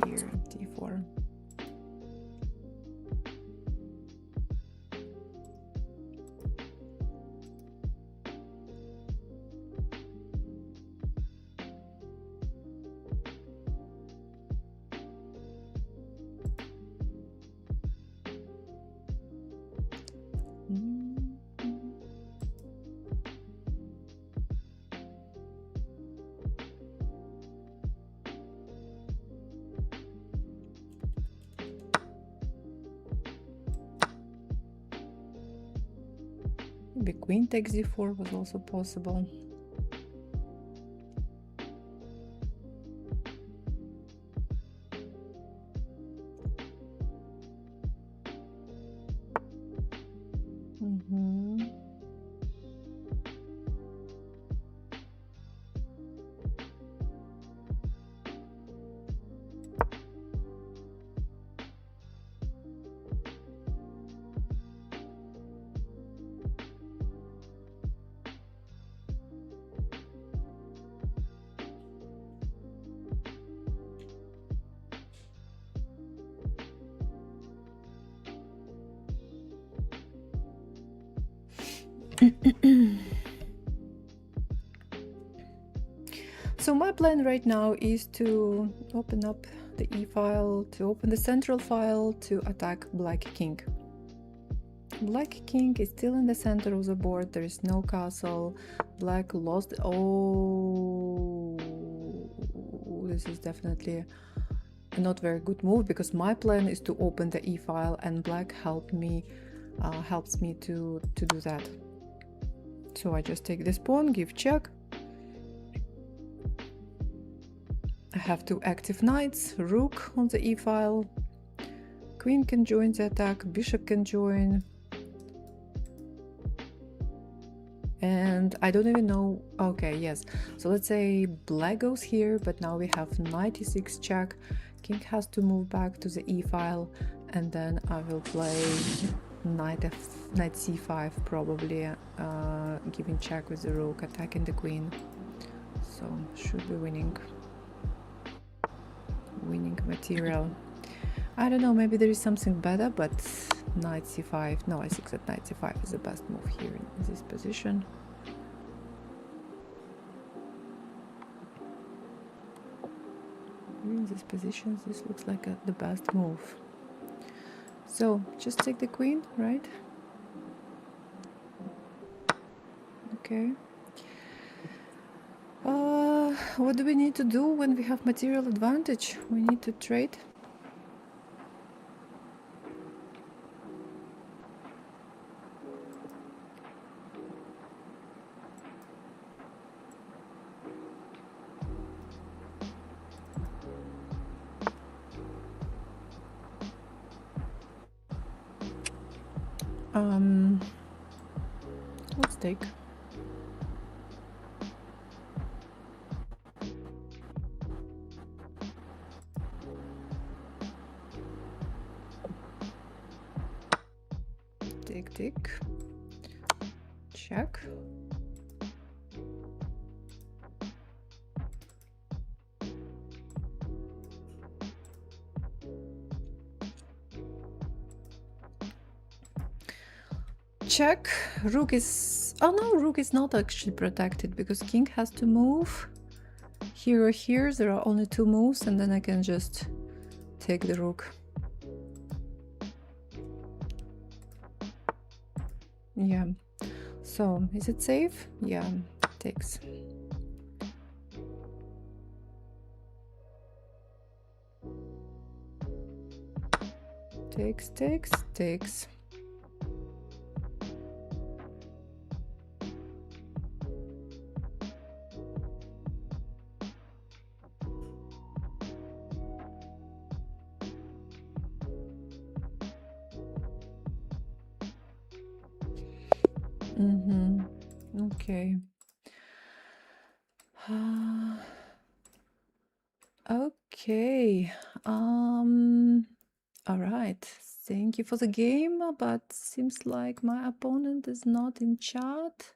here, d4? Maybe queen takes d4 was also possible. So my plan right now is to open up the e-file, to open the central file to attack black king. Black king is still in the center of the board, there is no castle. Black lost. Oh, this is definitely a not very good move, because my plan is to open the e-file and black helps me to do that. So I just take this pawn, give check. I have two active knights, rook on the e-file, queen can join the attack, bishop can join, and I don't even know. Okay, yes, so let's say black goes here, but now we have knight e6 check, king has to move back to the e-file, and then I will play knight c5 probably, giving check with the rook, attacking the queen, so should be winning material. I don't know, maybe there is something better, but knight c5, no, I think that knight c5 is the best move here in this position. In this position, this looks like the best move. So just take the queen, right? Okay. What do we need to do when we have material advantage? We need to trade. Let's take. Take. Check. Check. Rook is... Oh no, rook is not actually protected because king has to move here or here. There are only 2 moves and then I can just take the rook. Yeah. So, is it safe? Yeah, takes. Takes. Okay. Okay. All right. Thank you for the game, but seems like my opponent is not in chat.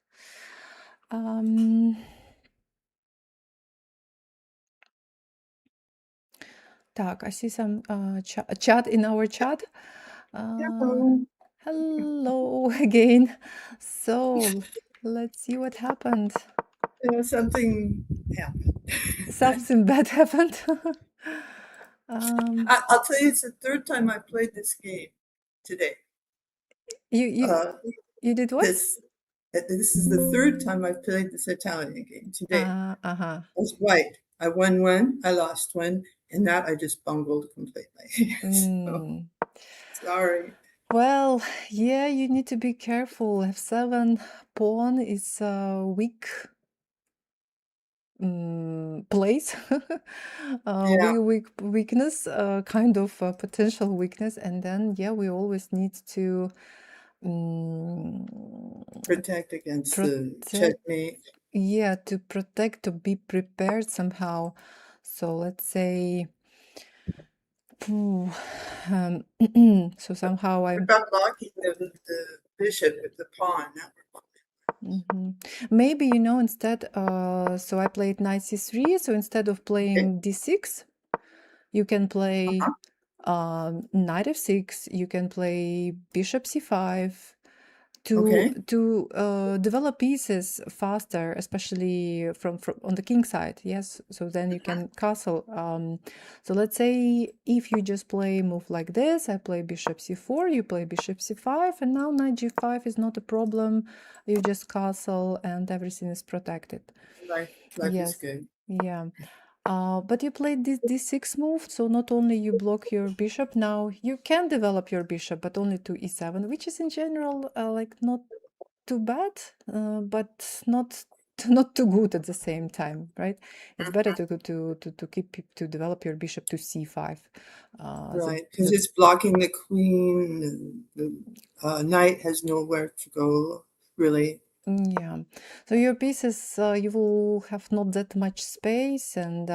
Так, I see some chat in our chat. Hello again. So let's see what happened. Something happened. Something bad happened. I'll tell you, it's the 3rd time I played this game today. You did what? This is the 3rd time I've played this Italian game today. I was white. I won 1, I lost 1, and that I just bungled completely. So, sorry. Well, yeah, you need to be careful. F7 pawn is a weak place, weakness, kind of potential weakness, and then yeah, we always need to protect against the checkmate. Yeah, to protect, to be prepared somehow. So let's say, so somehow I'm blocking the bishop with the pawn. Maybe, you know, instead, so I played knight c3, so instead of playing d6, you can play knight f6, you can play bishop c5 to develop pieces faster, especially from on the king side. Yes, so then you can castle. So let's say if you just play move like this, I play bishop c4, you play bishop c5, and now knight g5 is not a problem. You just castle and everything is protected. Life Yes. is good. Yeah. But you played this d6 move, so not only you block your bishop, now you can develop your bishop, but only to e7, which is in general like not too bad, but not too good at the same time, right? It's better to develop your bishop to c5. Right, because it's blocking the queen. The knight has nowhere to go, really. Yeah, so your pieces, you will have not that much space, and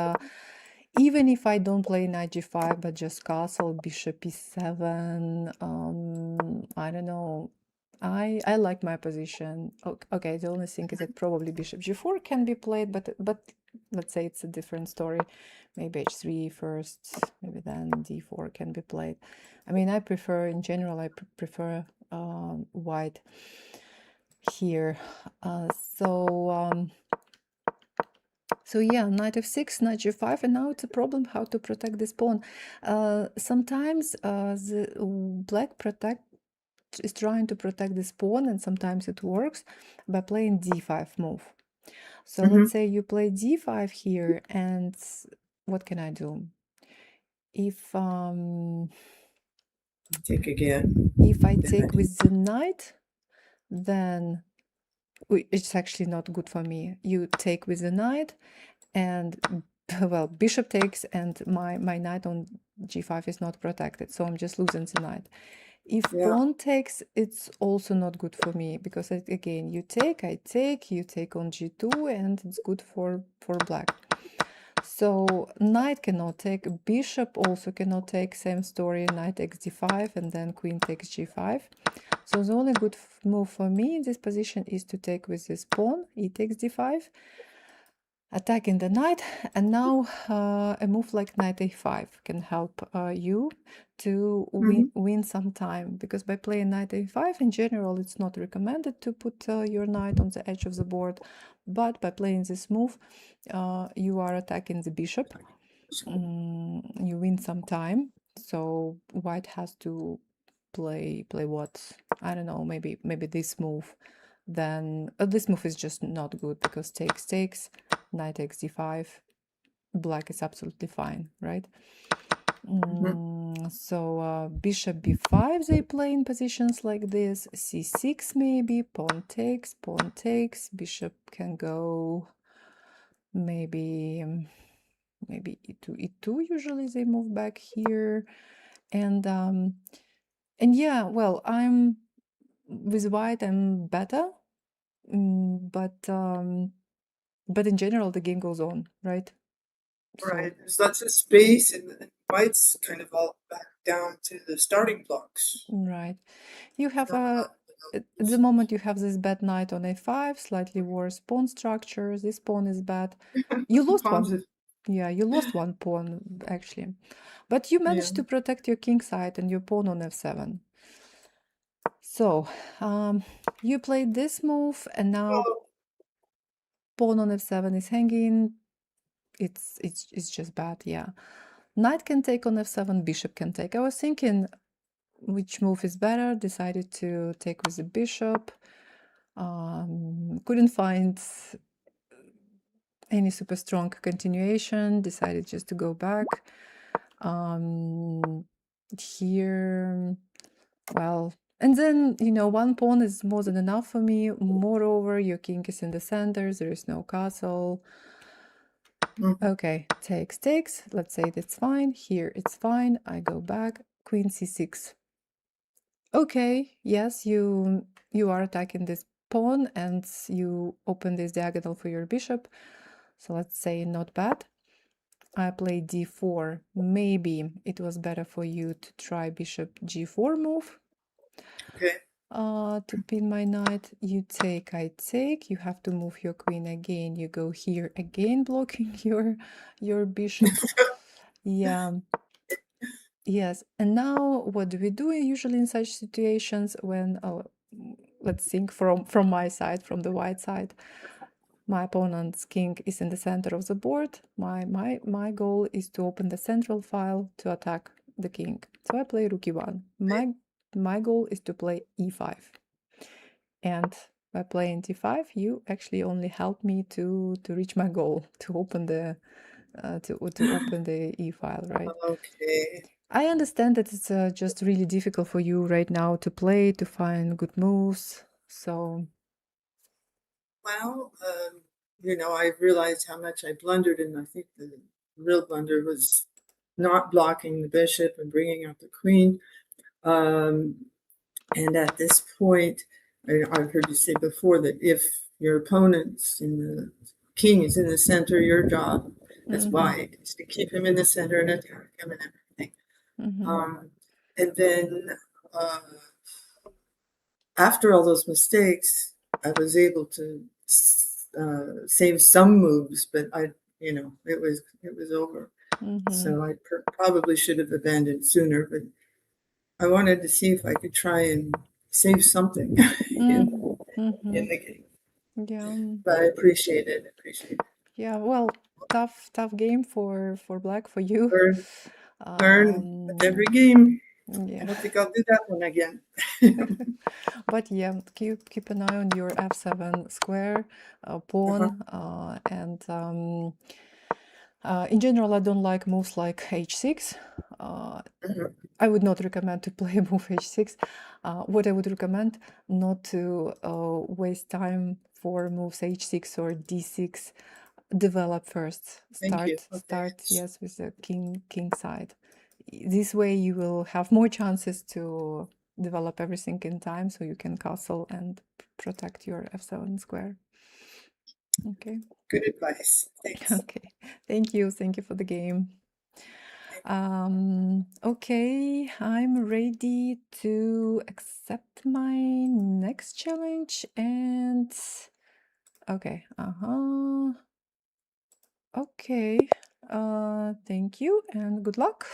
even if I don't play knight g5 but just castle bishop e7, I don't know, I like my position. Okay, the only thing is that probably bishop g4 can be played, but let's say it's a different story. Maybe h3 first, maybe then d4 can be played. I mean, I prefer, in general, I prefer white here. So yeah, knight f6, knight g5, and now it's a problem how to protect this pawn. Sometimes the black is trying to protect this pawn, and sometimes it works by playing d5 move. So let's say you play d5 here, and what can I do? If take again. If I take with the knight, then it's actually not good for me. You take with the knight, and well, bishop takes, and my knight on g5 is not protected, so I'm just losing the knight. If Yeah. pawn takes, it's also not good for me because again, you take, I take, you take on g2, and it's good for black. So knight cannot take, bishop also cannot take, same story, knight takes d5 and then queen takes g5. So the only good move for me in this position is to take with this pawn, e takes d5, attacking the knight, and now a move like knight a5 can help you to win some time, because by playing knight a5 in general it's not recommended to put your knight on the edge of the board, but by playing this move you are attacking the bishop. You win some time, so white has to play what, I don't know, maybe this move. Then this move is just not good because takes, knight takes d5, black is absolutely fine, right? So bishop b5 they play in positions like this, c6 maybe, pawn takes, bishop can go maybe e2, usually they move back here, and yeah, well, I'm with white, I'm better, but in general the game goes on, right? Right. There's lots of space, and white's kind of all back down to the starting blocks. Right. You have at the moment you have this bad knight on a5, slightly worse pawn structure. This pawn is bad. You lost one. Yeah, you lost one pawn actually, but you managed to protect your king side and your pawn on f7. So you played this move, and now pawn on f7 is hanging. It's just bad. Yeah, knight can take on f7, bishop can take. I was thinking which move is better, decided to take with the bishop. Couldn't find any super strong continuation, decided just to go back. Here, well, and then, you know, one pawn is more than enough for me. Moreover, your king is in the center, there is no castle. Okay, takes, let's say that's fine. Here it's fine, I go back, queen c6. Okay, yes, you are attacking this pawn and you open this diagonal for your bishop. So let's say not bad. I play d4. Maybe it was better for you to try bishop g4 move. Okay. To pin my knight. You take, I take. You have to move your queen again. You go here again, blocking your bishop. Yeah. Yes. And now what do we do usually in such situations when, let's think from my side, from the white side. My opponent's king is in the center of the board. My goal is to open the central file to attack the king. So I play rook e1. My goal is to play e5. And by playing d5, you actually only help me to reach my goal, to open the open the e file, right? Okay. I understand that it's just really difficult for you right now to play, to find good moves. So, well, you know, I realized how much I blundered, and I think the real blunder was not blocking the bishop and bringing up the queen. And at this point, I've heard you say before that if your opponent's in the king is in the center, your job as white is to keep him in the center and attack him and everything. And then after all those mistakes, I was able to save some moves, but it was over. So I probably should have abandoned sooner, but I wanted to see if I could try and save something in the game. Yeah. But I appreciate it. Yeah, well, tough game for black, for you. Learn with every game. Yeah. I don't think I'll do that one again. But yeah, keep an eye on your f7 square pawn, and in general, I don't like moves like h6. I would not recommend to play move h6. What I would recommend, not to waste time for moves h6 or d6. Develop first. Start, yes, with the king side. This way you will have more chances to develop everything in time so you can castle and protect your f7 square. Okay. Good advice. Thanks. Okay. Thank you for the game. Okay, I'm ready to accept my next challenge and okay, okay, thank you and good luck.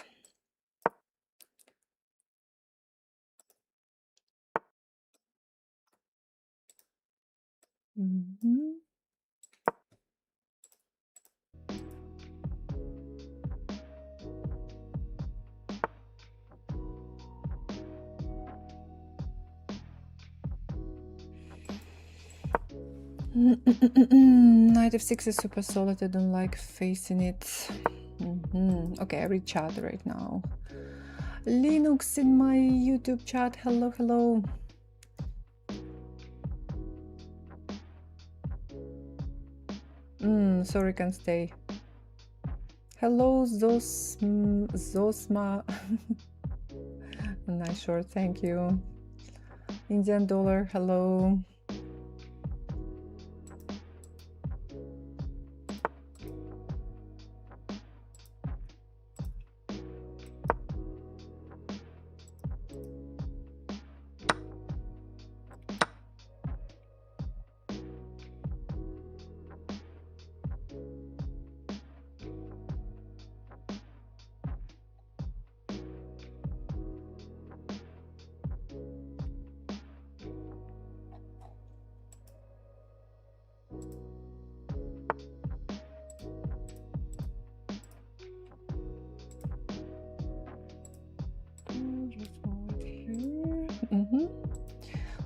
Knight f6 is super solid. I don't like facing it. Okay, I read chat right now. Linux in my YouTube chat. Hello, hello. Sorry, can't stay. Hello, Zosma. Nice short, thank you. Indian dollar, hello.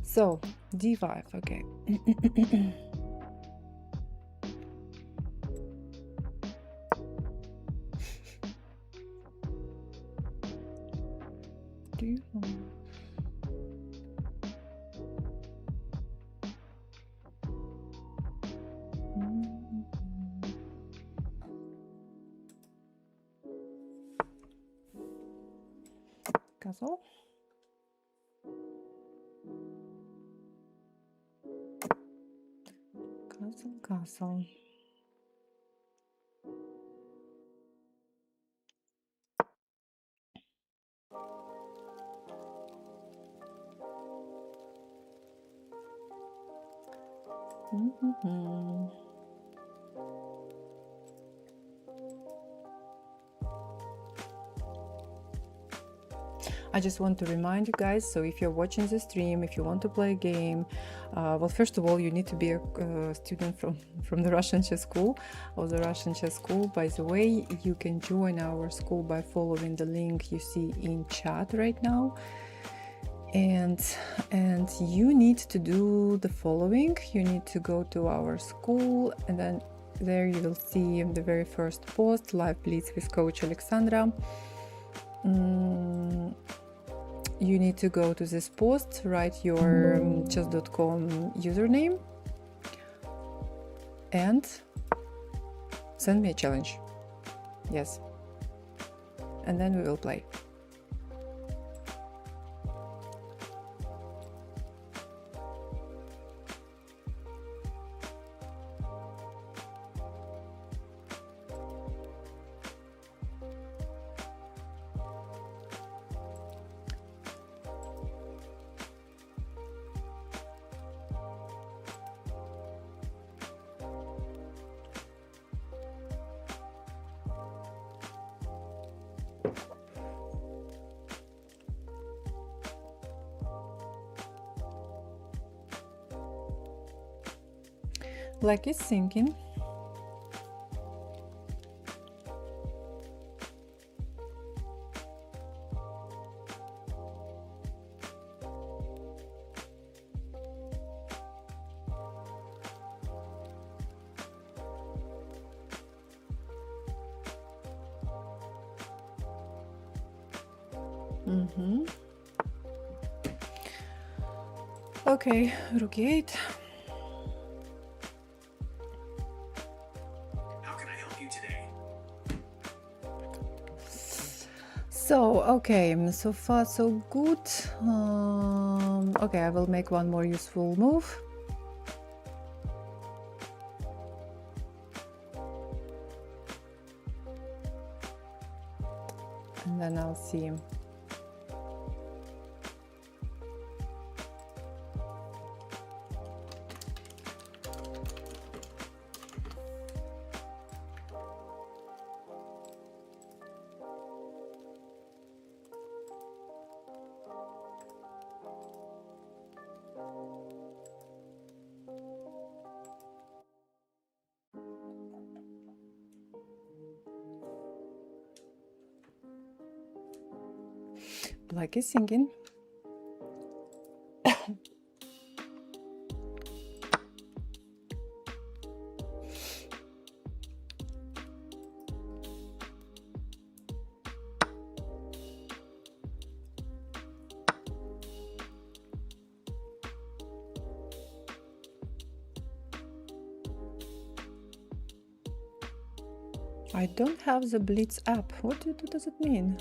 So d5, okay. D5. Castle. Castle. I just want to remind you guys, so if you're watching the stream, if you want to play a game, well, first of all, you need to be a student from the Russian chess school or the Russian chess school. By the way, you can join our school by following the link you see in chat right now. And you need to do the following. You need to go to our school, and then there you will see the very first post, Live Blitz with Coach Alexandra. You need to go to this post, write your chess.com username, and send me a challenge. Yes. And then we will play. Black is thinking. Okay, rook 8. So, okay, so far so good. Okay, I will make one more useful move. And then I'll see. Black is singing. I don't have the Blitz app. What does it mean?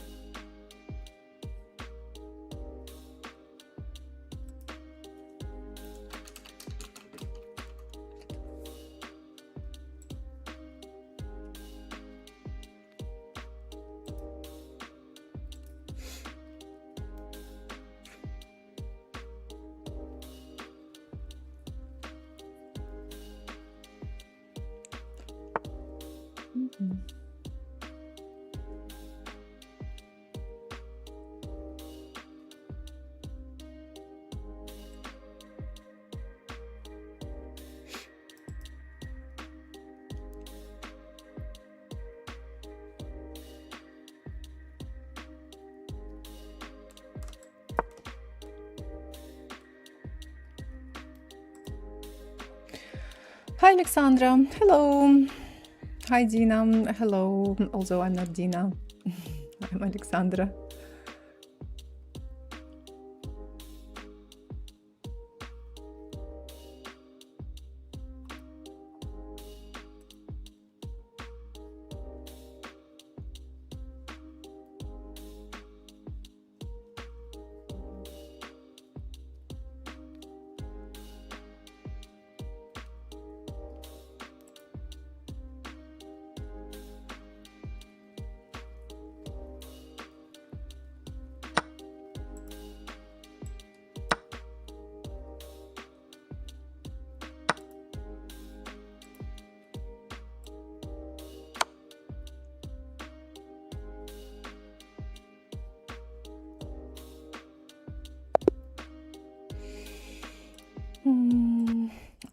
Hi, Alexandra. Hello. Hi, Dina. Hello. Although I'm not Dina, I'm Alexandra.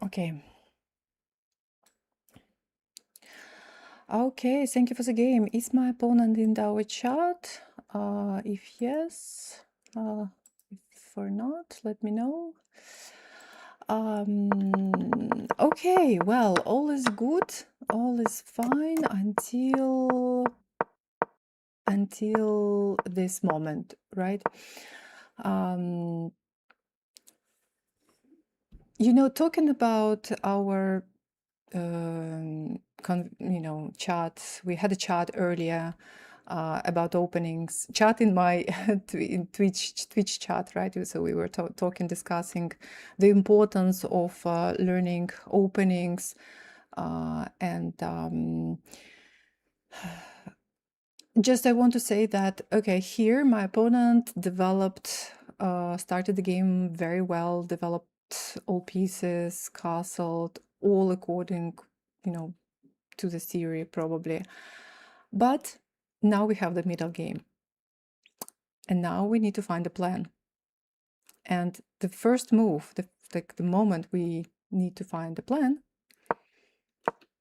Okay. Okay, thank you for the game. Is my opponent in our chat? If yes, if or not, let me know. Okay, well, all is good, all is fine until this moment, right? You know, talking about our chat, we had a chat earlier about openings, chat in my in Twitch chat, right? So we were discussing the importance of learning openings and just I want to say that, okay, here my opponent started the game very well, developed all pieces, castled, all according, to the theory probably. But now we have the middle game. And now we need to find a plan. And the first move, the moment we need to find a plan,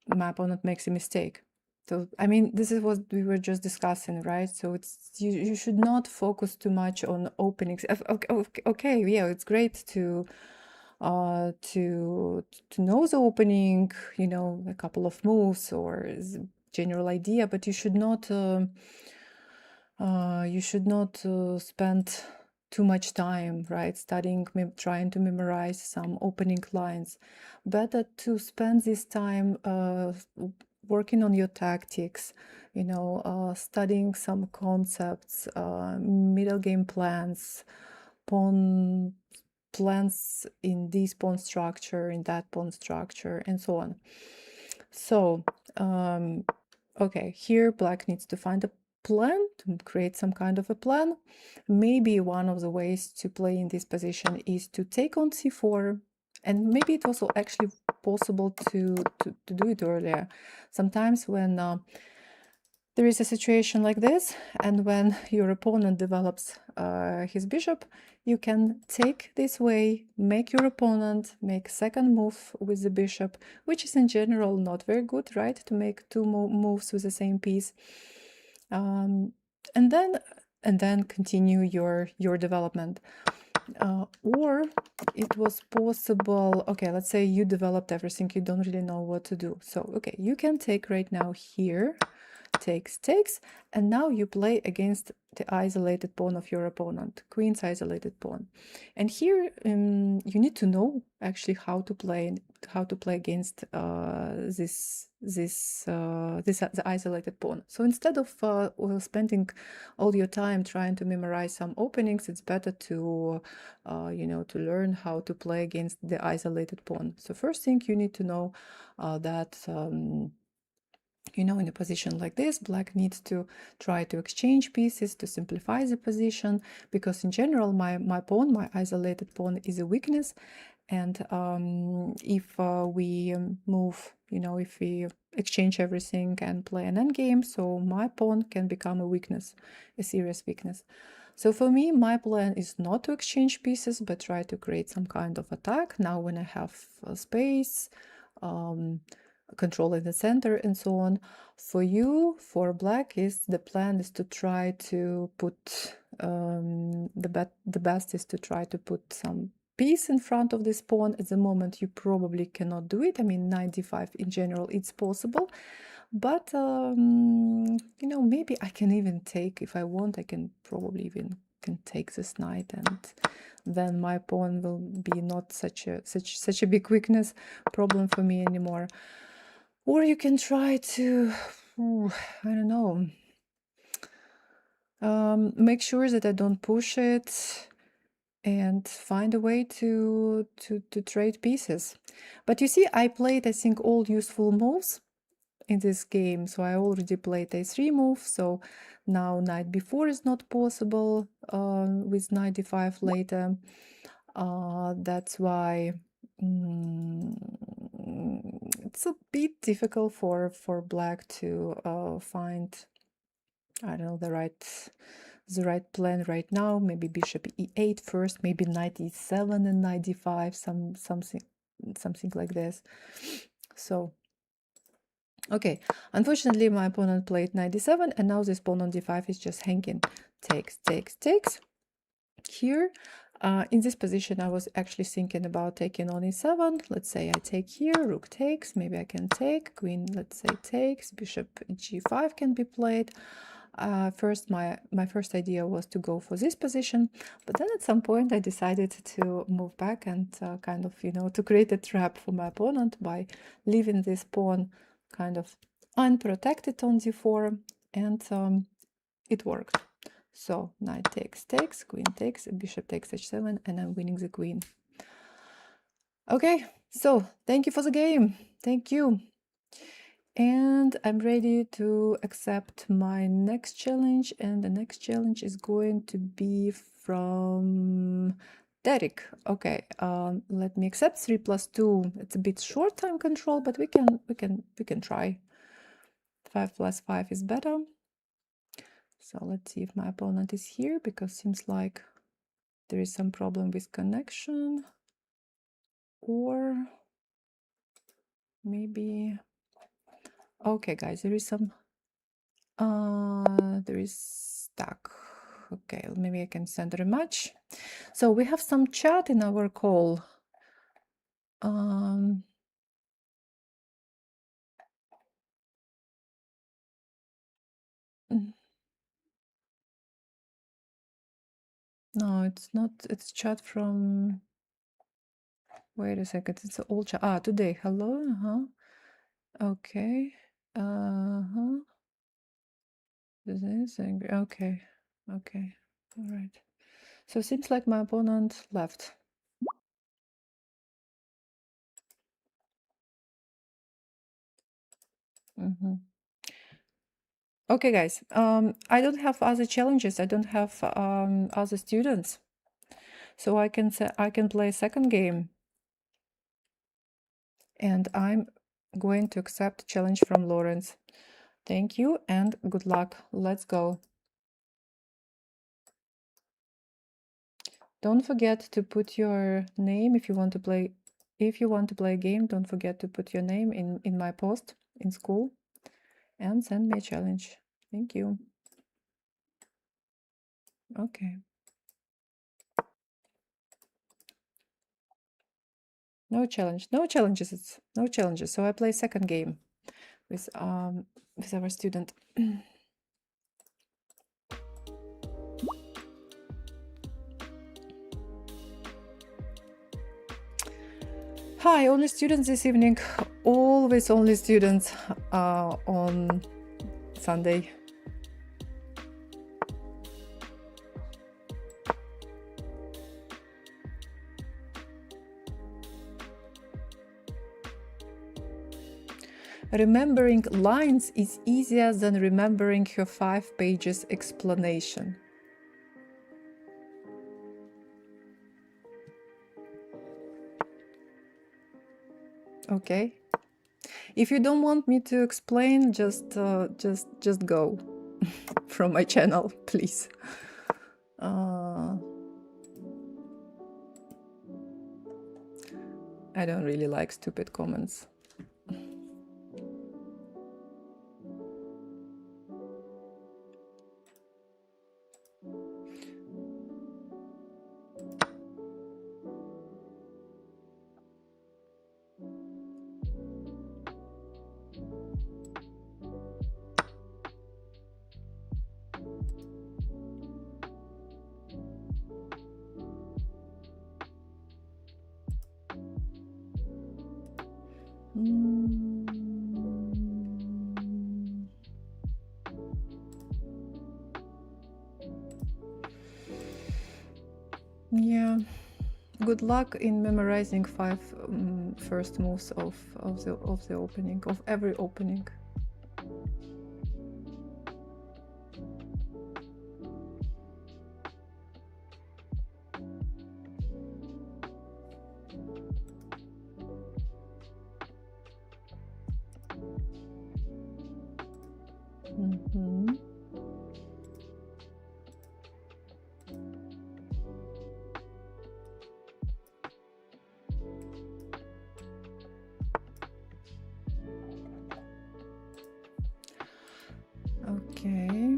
my opponent makes a mistake. So, I mean, this is what we were just discussing, right? So it's you should not focus too much on openings. Okay, yeah, it's great to know the opening, a couple of moves or general idea, but you should not spend too much time, right, studying, trying to memorize some opening lines. Better to spend this time working on your tactics, you know, studying some concepts, middle game plans, pawn plans in this pawn structure, in that pawn structure, and so on. So, okay, here black needs to find a plan, to create some kind of a plan. Maybe one of the ways to play in this position is to take on c4, and maybe it was actually possible to do it earlier. Sometimes when there is a situation like this, and when your opponent develops his bishop, you can take this way, make your opponent make second move with the bishop, which is in general not very good, right? To make two moves with the same piece, and then continue your development. Or it was possible, okay, let's say you developed everything, you don't really know what to do. So, okay, you can take right now here, takes, and now you play against the isolated pawn of your opponent, queen's isolated pawn. And here you need to know actually how to play against the isolated pawn. So instead of spending all your time trying to memorize some openings, it's better to you know, to learn how to play against the isolated pawn. So first thing you need to know that you know, in a position like this, black needs to try to exchange pieces to simplify the position, because in general my pawn, my isolated pawn, is a weakness. And if we move, you know, if we exchange everything and play an endgame, so my pawn can become a weakness, a serious weakness. So for me, my plan is not to exchange pieces, but try to create some kind of attack. Now when I have space, control in the center and so on. For you, for black, the plan is to try to put the best is to try to put some piece in front of this pawn. At the moment you probably cannot do it. I mean, 95 in general it's possible, but you know, maybe I can even take, if I want, I can probably even take this knight, and then my pawn will be not such a big weakness problem for me anymore. Or you can try to, I don't know, make sure that I don't push it and find a way to trade pieces. But you see, I played, I think, all useful moves in this game. So I already played a3 move, so now knight b4 is not possible with knight d5 later. That's why it's a bit difficult for black to find, I don't know, the right plan right now. Maybe bishop e8 first, maybe knight e7 and knight d5, something like this. So okay, unfortunately my opponent played knight d7, and now this pawn on d5 is just hanging. Takes. Here in this position I was actually thinking about taking on e7. Let's say I take here, rook takes, maybe I can take, queen, let's say, takes, bishop g5 can be played. First, my first idea was to go for this position, but then at some point I decided to move back and kind of, you know, to create a trap for my opponent by leaving this pawn kind of unprotected on d4, and it worked. So knight takes, queen takes, bishop takes h7, and I'm winning the queen. Okay, so thank you for the game. Thank you. And I'm ready to accept my next challenge, and the next challenge is going to be from Derek. Okay, let me accept 3+2. It's a bit short time control, but we can try. 5+5 is better. So let's see if my opponent is here, because seems like there is some problem with connection, or maybe, okay guys, there is some there is stuck. Okay, maybe I can send a rematch. So we have some chat in our call. No, it's not. It's chat from, wait a second, it's all chat. Today. Hello. Okay. Uh-huh. Okay. Okay. All right. So it seems like my opponent left. Okay, guys. I don't have other challenges. I don't have other students, so I can play a second game, and I'm going to accept challenge from Lawrence. Thank you and good luck. Let's go. Don't forget to put your name if you want to play. If you want to play a game, don't forget to put your name in my post in school and send me a challenge. Thank you. Okay. No challenge. No challenges. No challenges. So I play second game with our student. Hi, only students this evening. Always only students on Sunday. Remembering lines is easier than remembering her 5 pages explanation. Okay. If you don't want me to explain, just go from my channel, please. I don't really like stupid comments. Yeah, good luck in memorizing 5 first moves of the opening, of every opening. Okay.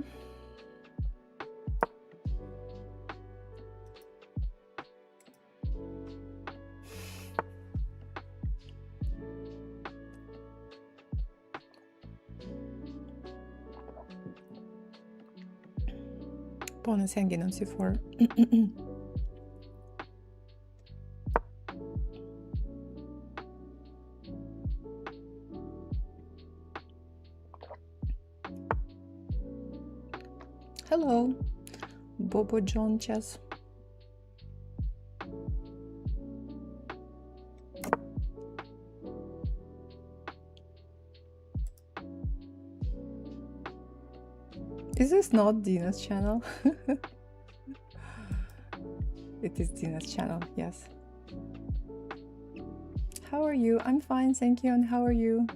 Pawn is hanging on c4. Hello, Bobo John Chess. Is this not Dina's channel? It is Dina's channel, yes. How are you? I'm fine, thank you. And how are you?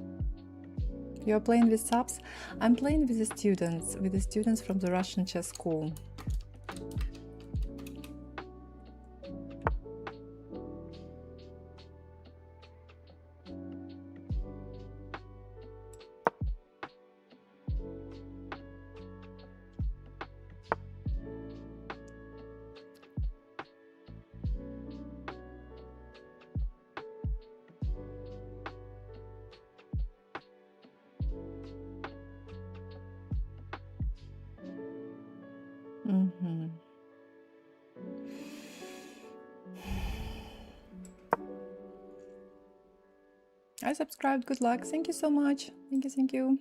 You're playing with subs? I'm playing with the students from the Russian chess school. I subscribed. Good luck. Thank you so much. Thank you.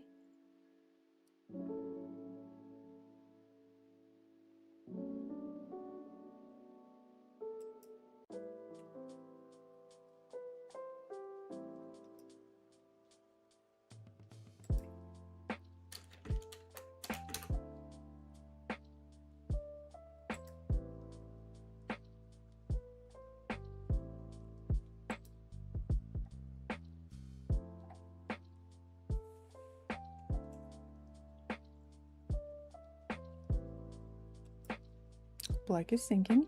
Black is thinking.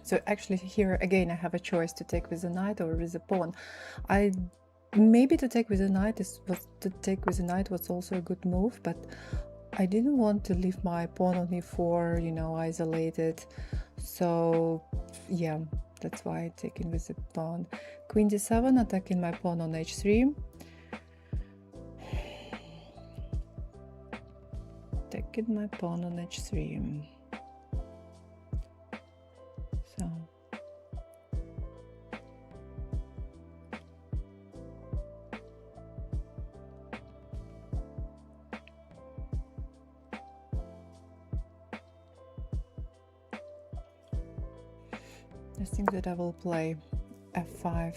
So actually here again I have a choice to take with a knight or with a pawn. Maybe to take with a knight was also a good move, but I didn't want to leave my pawn on e4, you know, isolated. So yeah, that's why I'm taking with the pawn. Queen d7, attacking my pawn on h3. Taking my pawn on h3. So I think that I will play f5.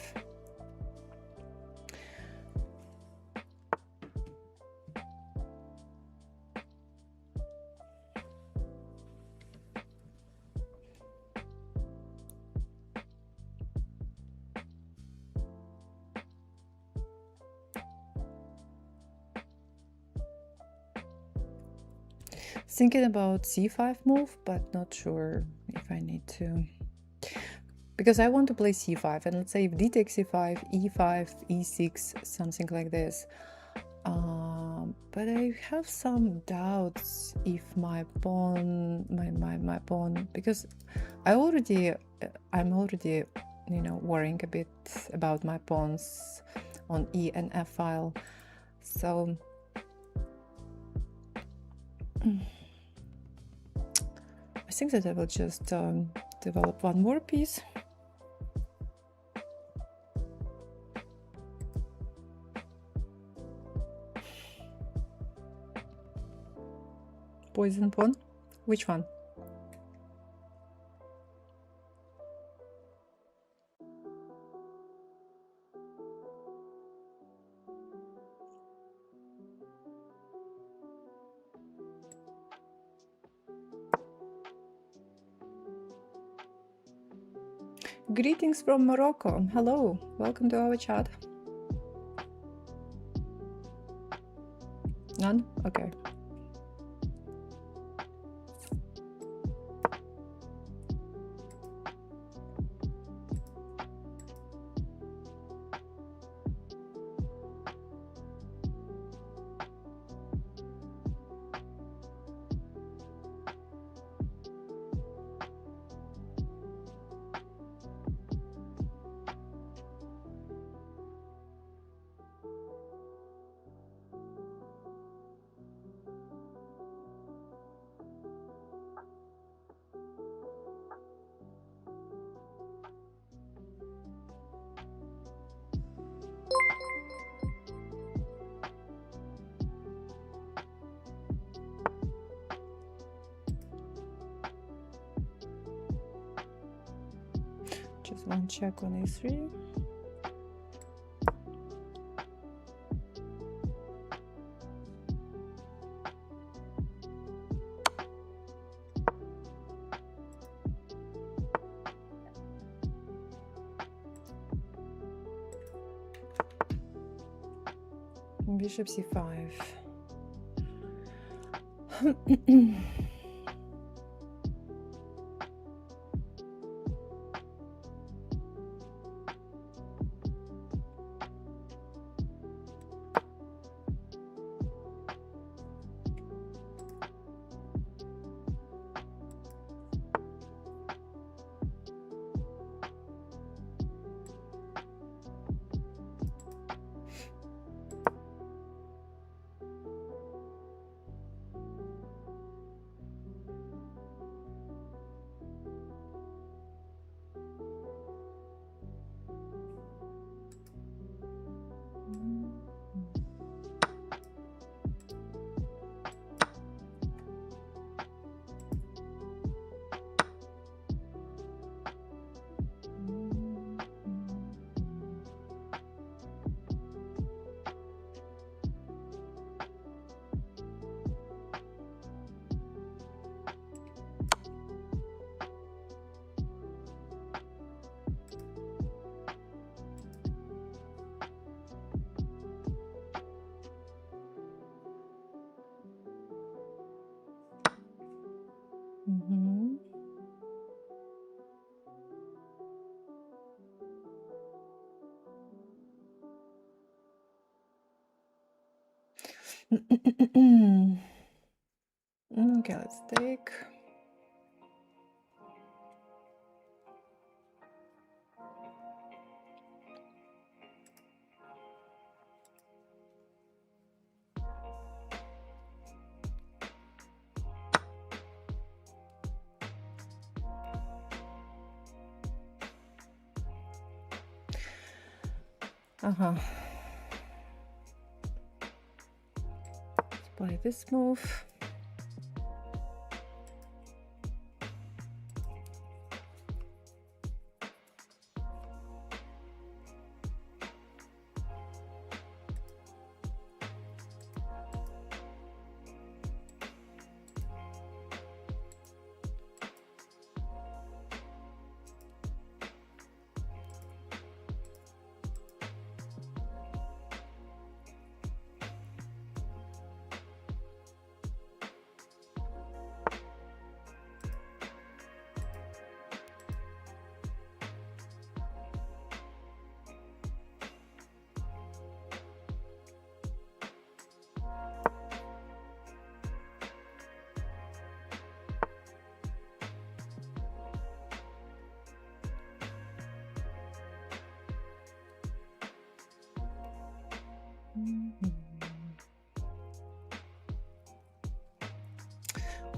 Thinking about c5 move, but not sure if I need to, because I want to play c5, and let's say if d takes c5, e5, e6, something like this. But I have some doubts if my pawn, my pawn, because I'm already, you know, worrying a bit about my pawns on e and f file. So I think that I will just develop one more piece. Poison pawn? Which one? Greetings from Morocco. Hello, welcome to our chat. None? Okay. Just one check on a3. Bishop c5. Okay, let's take. Let's play this move.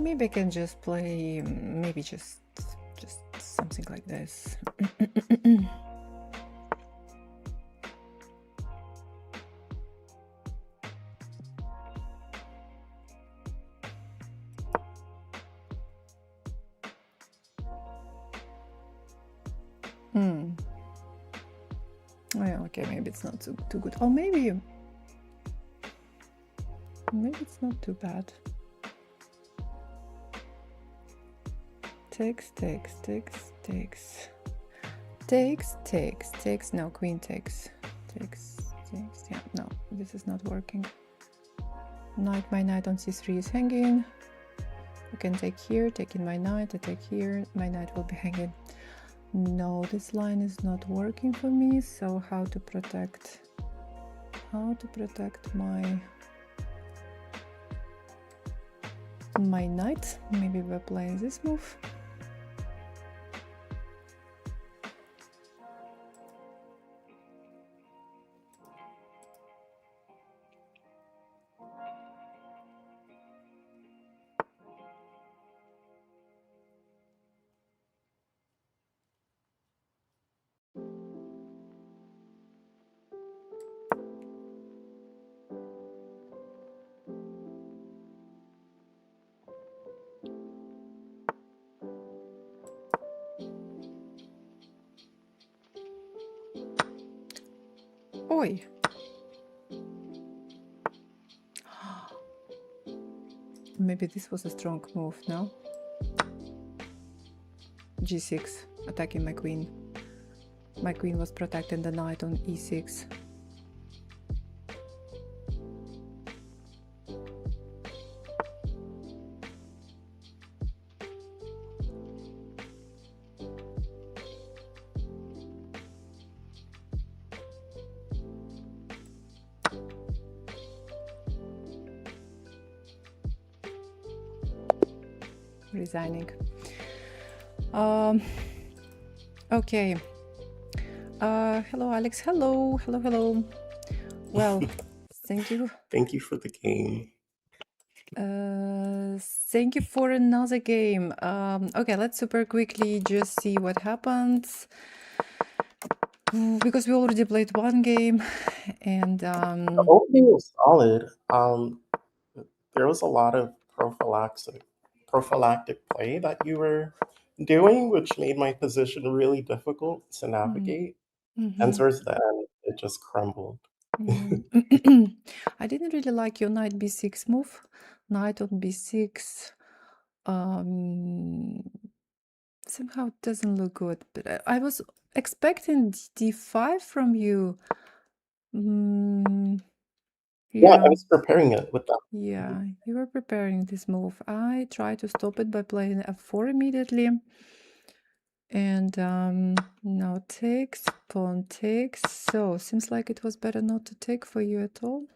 Maybe I can just play, maybe just something like this. Oh, yeah, okay, maybe it's not too good. Or maybe it's not too bad. Takes. No, queen takes. Yeah, no, this is not working. Knight, my knight on c3 is hanging. I can take here, taking my knight. I take here, my knight will be hanging. No, this line is not working for me. So how to protect my knight? Maybe we're playing this move. Oi. Maybe this was a strong move, no? g6, attacking my queen. My queen was protecting the knight on e6. Resigning. Okay. Hello, Alex. Hello. Well, thank you. Thank you for the game. Thank you for another game. Okay, let's super quickly just see what happens. Because we already played one game, and The opening was solid. There was a lot of prophylactic play that you were doing, which made my position really difficult to navigate. And towards the end, it just crumbled. I didn't really like your knight b6 move. Knight on b6 somehow it doesn't look good, but I was expecting d5 from you. Yeah, I was preparing it with that. Yeah, you were preparing this move. I tried to stop it by playing f4 immediately. And now takes, pawn takes. So seems like it was better not to take for you at all.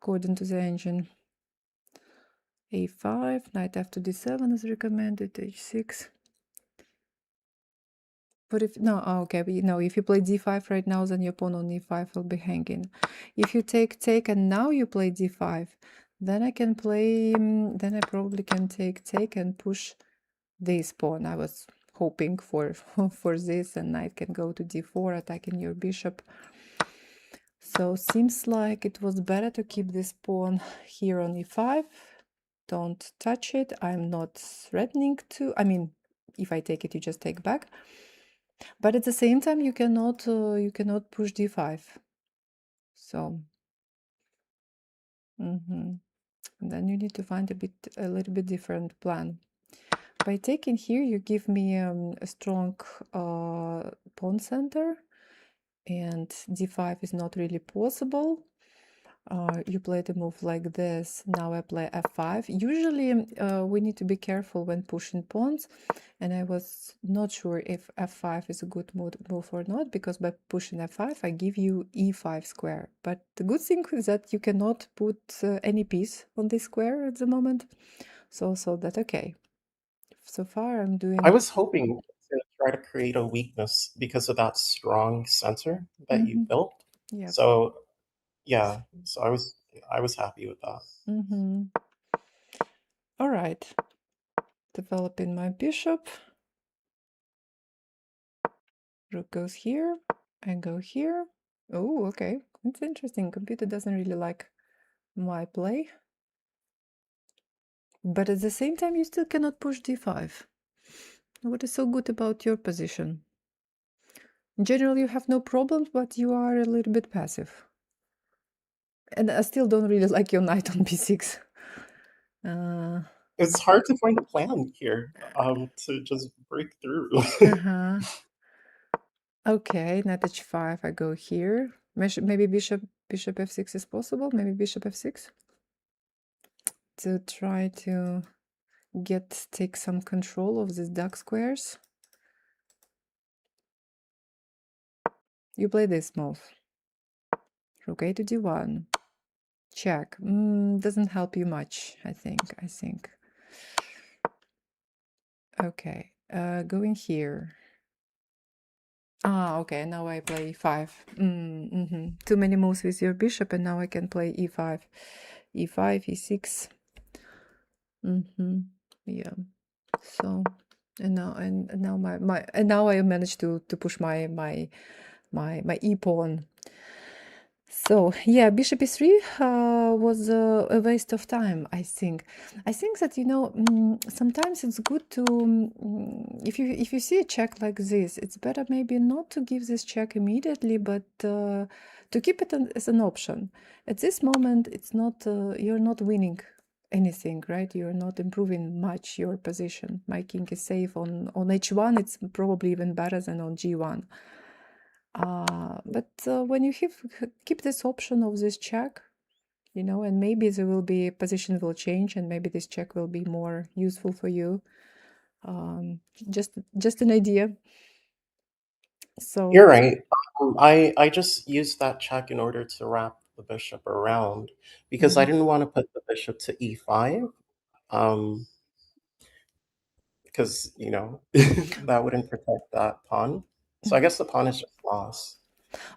according to the engine. A5, knight f to d7 is recommended, h6. But if no, okay, but no, if you play d5 right now, then your pawn on e5 will be hanging. If you take and now you play d5, then I can play. Then I probably can take and push this pawn. I was hoping for for this, and knight can go to d4, attacking your bishop. So seems like it was better to keep this pawn here on e5. Don't touch it. I'm not threatening to. I mean, if I take it, you just take back. But at the same time, you cannot push d5. So, and then you need to find a little bit different plan. By taking here, you give me a strong pawn center, and d5 is not really possible. You play the move like this. Now I play f5. Usually we need to be careful when pushing pawns, and I was not sure if f5 is a good move or not, because by pushing f5 I give you e5 square. But the good thing is that you cannot put any piece on this square at the moment, so that's okay. So far I'm doing. I was hoping to try to create a weakness because of that strong center that you built. Yeah. So yeah, so I was happy with that. All right. Developing my bishop. Rook goes here. I go here. Oh, okay. It's interesting. Computer doesn't really like my play. But at the same time, you still cannot push d5. What is so good about your position? In general, you have no problems, but you are a little bit passive. And I still don't really like your knight on b6. It's hard to find a plan here to just break through. Okay, knight h5, I go here. Maybe bishop f6 is possible. Maybe bishop f6 to try to take some control of these dark squares. You play this move. Rook a to d1. Check. Doesn't help you much, I think. Okay, going here. Okay, now I play e5. Too many moves with your bishop, and now I can play e5. e5, e6. Yeah. So, and now I managed to push my e pawn. So yeah, bishop e3 was a waste of time. I think that, you know, sometimes it's good to if you see a check like this, it's better maybe not to give this check immediately, but to keep it as an option. At this moment, it's not you're not winning anything, right? You're not improving much your position. My king is safe on h1. It's probably even better than on g1. But when you keep this option of this check, you know, and maybe there will be position will change, and maybe this check will be more useful for you. Just an idea. So you're right. I just used that check in order to wrap the bishop around because I didn't want to put the bishop to e5. Because, you know, that wouldn't protect that pawn. So I guess the pawn is just lost.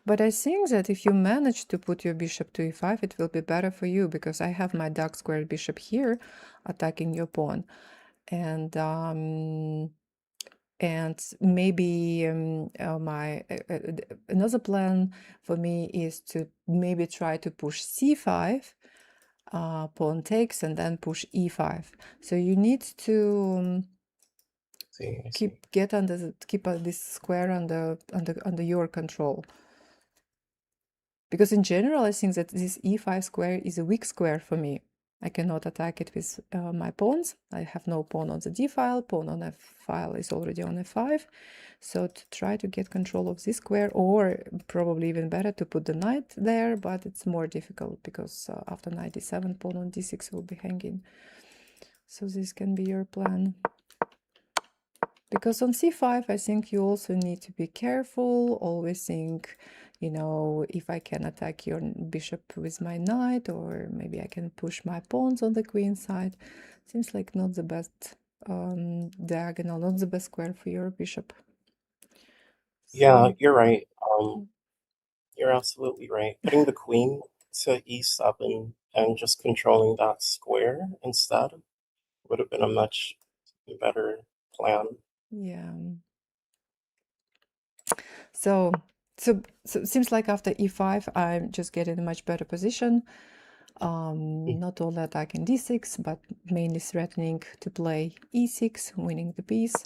But I think that if you manage to put your bishop to e5, it will be better for you, because I have my dark squared bishop here attacking your pawn. And maybe another plan for me is to maybe try to push c5, pawn takes, and then push e5. So you need to keep this square under your control. Because in general, I think that this e5 square is a weak square for me. I cannot attack it with my pawns. I have no pawn on the d file. Pawn on f file is already on f5. So to try to get control of this square, or probably even better to put the knight there, but it's more difficult because after knight d7, pawn on d6 will be hanging. So this can be your plan. Because on c5, I think you also need to be careful, always think you know, if I can attack your bishop with my knight, or maybe I can push my pawns on the queen side. Seems like not the best diagonal, not the best square for your bishop. Yeah, you're right. You're absolutely right. Putting the queen to e7 and just controlling that square instead would have been a much better plan. Yeah. So it seems like after e5, I'm just getting a much better position. Not only attacking d6, but mainly threatening to play e6, winning the piece.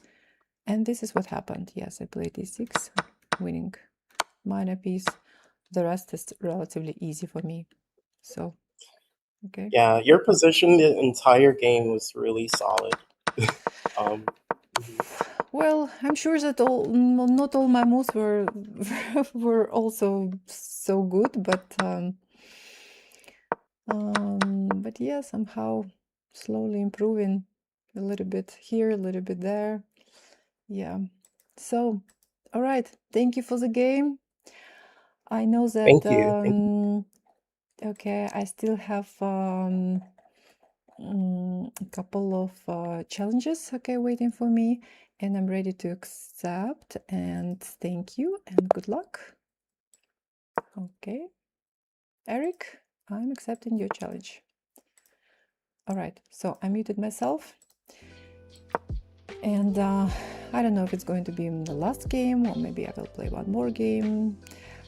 And this is what happened. Yes, I played e6, winning minor piece. The rest is relatively easy for me. So, okay. Yeah, your position the entire game was really solid. Well, I'm sure that not all my moves were were also so good, but yeah, somehow slowly improving a little bit here, a little bit there. Yeah. So, all right. Thank you for the game. I know that. Thank you. Okay, I still have a couple of challenges, okay, waiting for me, and I'm ready to accept. And thank you and good luck. Okay, Eric, I'm accepting your challenge. All right, so I muted myself, and I don't know if it's going to be in the last game, or maybe I will play one more game.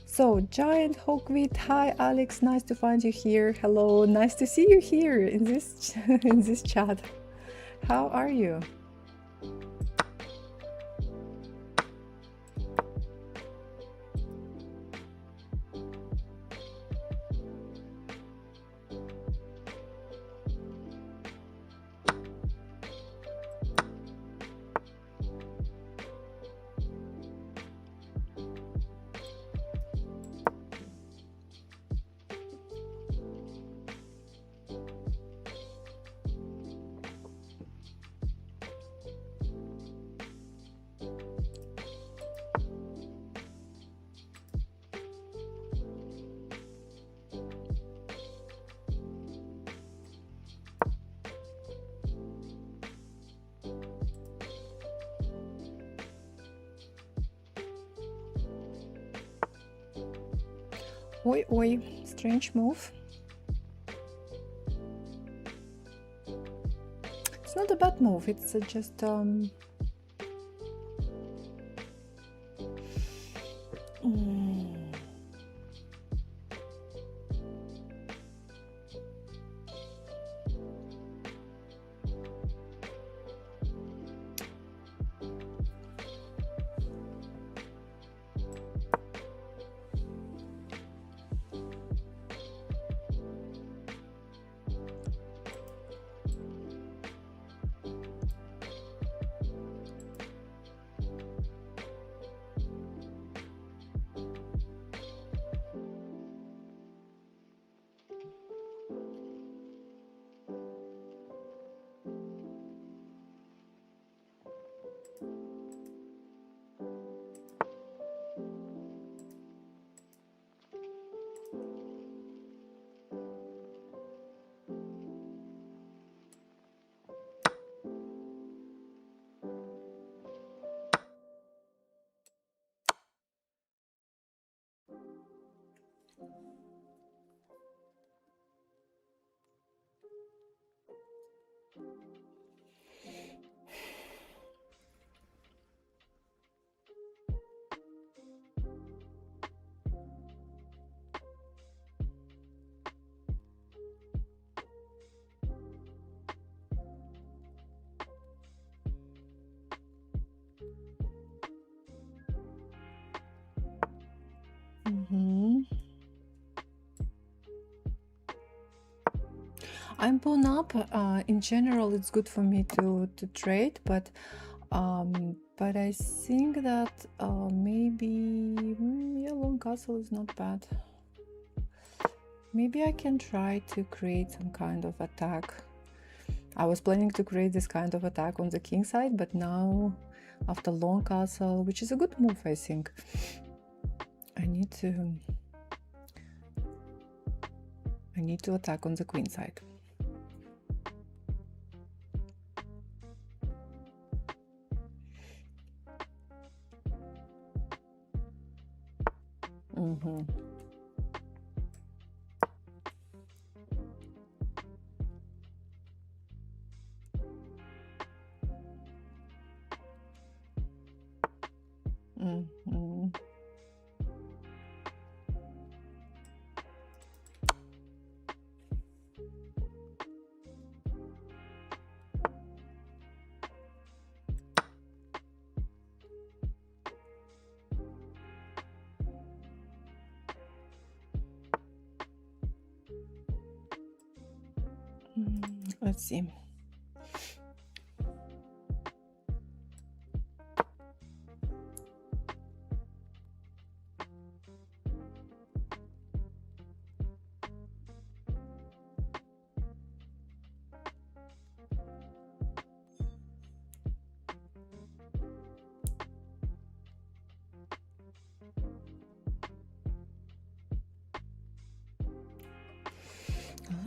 So, Giant Hawkweed, hi Alex, nice to find you here. Hello, nice to see you here in this in this chat. How are you? Oi, strange move. It's not a bad move, it's just I'm pawn up. In general, it's good for me to trade, but I think that maybe yeah, long castle is not bad. Maybe I can try to create some kind of attack. I was planning to create this kind of attack on the king side, but now after long castle, which is a good move, I think, I need to attack on the queen side. Let's see.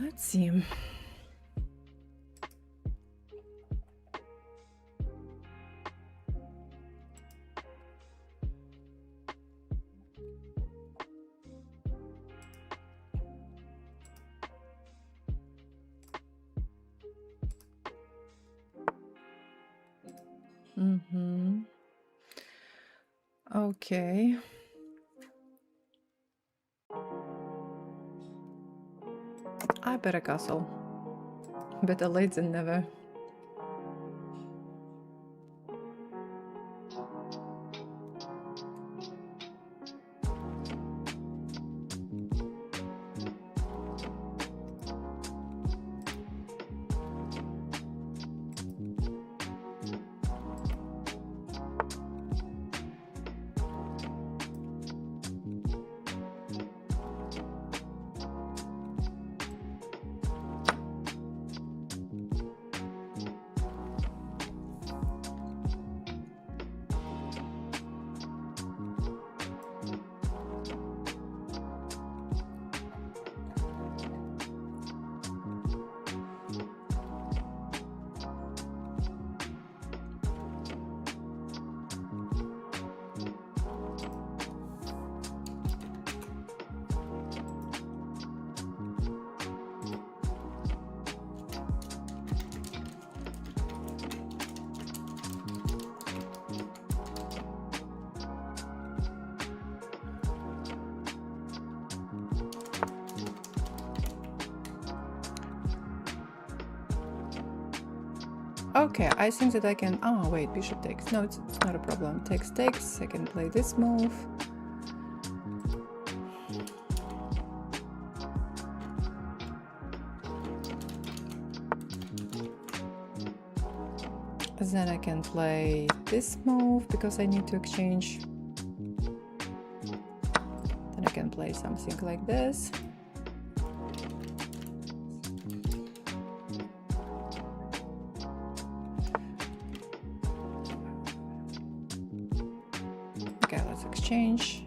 Let's see. Okay. I better castle. Better late than never. Okay, I think that I can... Oh, wait, bishop takes. No, it's not a problem. Takes. I can play this move. Then I can play this move because I need to exchange. Then I can play something like this. Okay, let's exchange.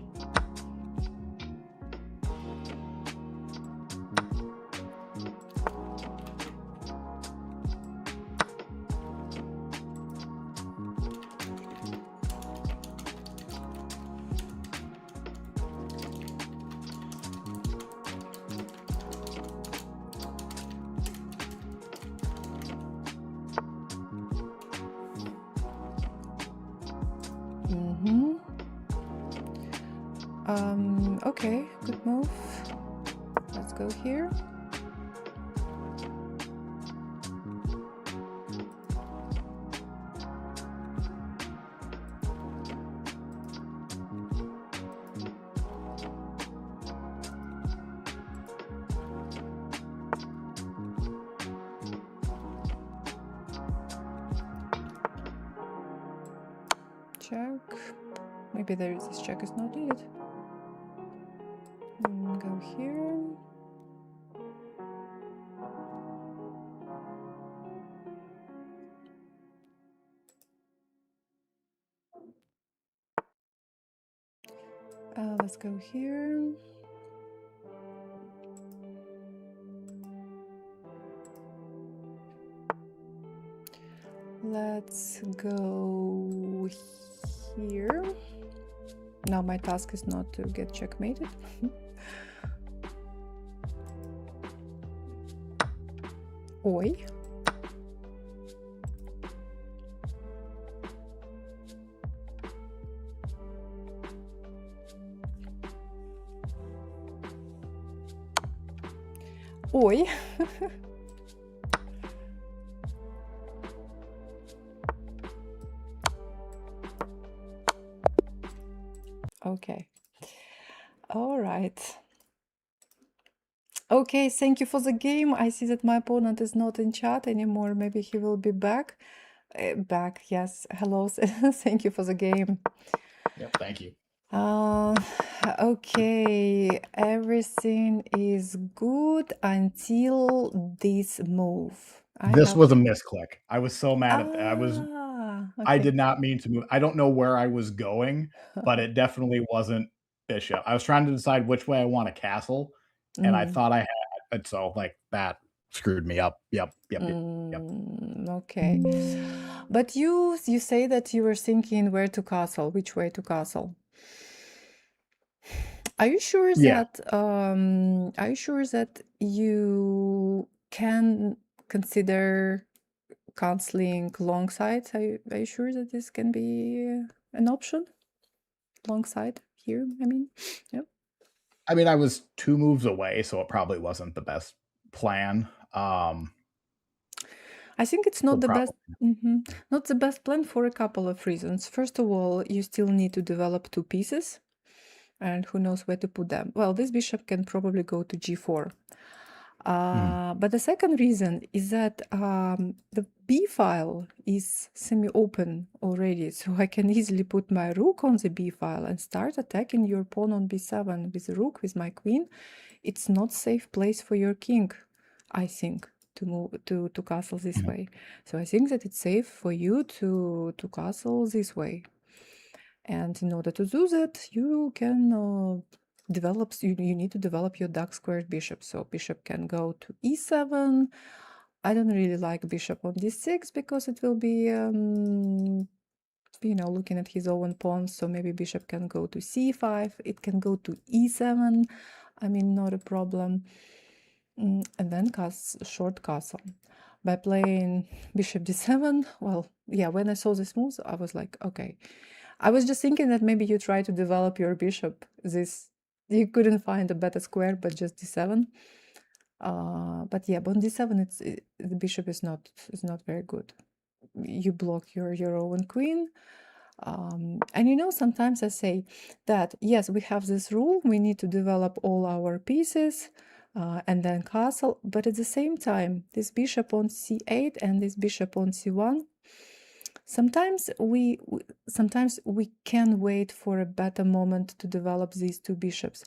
Okay, good move. Let's go here. Check. Maybe this check is not needed. Go here. let's go here. Let's go here. Now my task is not to get checkmated. Oi. Oi. Okay. All right. Okay, thank you for the game. I see that my opponent is not in chat anymore. Maybe he will be back. Back, yes. Hello. Thank you for the game. Yep, thank you. Okay, everything is good until this move. This was a misclick. I was so mad at that. I Okay. did not mean to move. I don't know where I was going, but it definitely wasn't bishop. I was trying to decide which way I want a castle, and I thought I had it, so like that screwed me up. Yep. Okay. But you say that you were thinking where to castle, which way to castle. Are you sure Yeah. that you can consider canceling long sides? Are you sure that this can be an option? Long side here, I mean. Yep. I mean, I was 2 moves away, so it probably wasn't the best plan. I think it's not So the best, not the best plan for a couple of reasons. First of all, you still need to develop 2 pieces, and who knows where to put them. Well, this bishop can probably go to g4. But the second reason is that the b file is semi-open already, so I can easily put my rook on the b file and start attacking your pawn on b7 with the rook, with my queen. It's not safe place for your king, I think, to move to castle this way. So I think that it's safe for you to castle this way. And in order to do that, you can you need to develop your dark squared bishop. So bishop can go to e7. I don't really like bishop on d6 because it will be looking at his own pawns. So maybe bishop can go to c5. It can go to e7. I mean, not a problem. And then short castle by playing bishop d7. Well, yeah, when I saw this move, I was like, okay. I was just thinking that maybe you try to develop your bishop. You couldn't find a better square, but just d7. But yeah, on d7, the bishop is not very good. You block your own queen. And sometimes I say that yes, we have this rule. We need to develop all our pieces. And then castle, but at the same time, this bishop on c8 and this bishop on c1, sometimes we can wait for a better moment to develop these 2 bishops.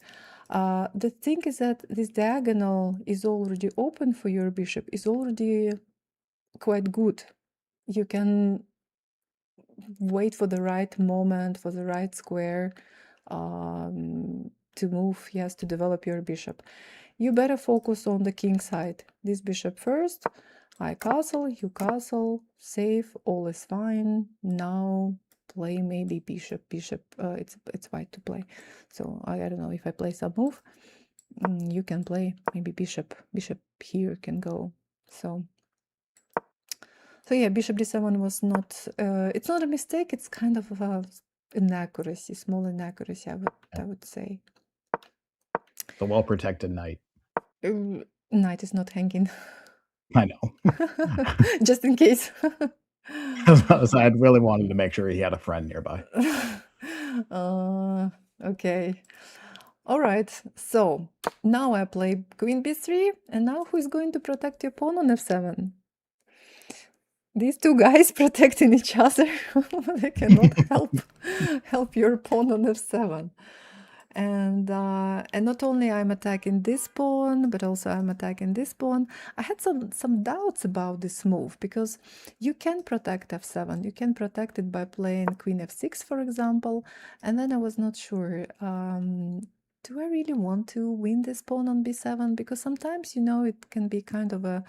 The thing is that this diagonal is already open for your bishop, is already quite good. You can wait for the right moment, for the right square to move, yes, to develop your bishop. You better focus on the king side. This bishop first. I castle, you castle, safe, all is fine. Now play maybe bishop. It's white to play. So I don't know if I play some move. You can play maybe bishop. Bishop here can go. So yeah, bishop d7 was not. It's not a mistake. It's kind of inaccuracy, small inaccuracy. I would say. The well-protected knight. Knight is not hanging. I know. Just in case. So I really wanted to make sure he had a friend nearby. Okay. All right. So now I play queen b3, and now who is going to protect your pawn on f7? These 2 guys protecting each other. They cannot help your pawn on f7. And not only I'm attacking this pawn, but also I'm attacking this pawn. I had some doubts about this move, because you can protect f7. You can protect it by playing queen f6, for example. And then I was not sure, do I really want to win this pawn on b7? Because sometimes, it can be kind of a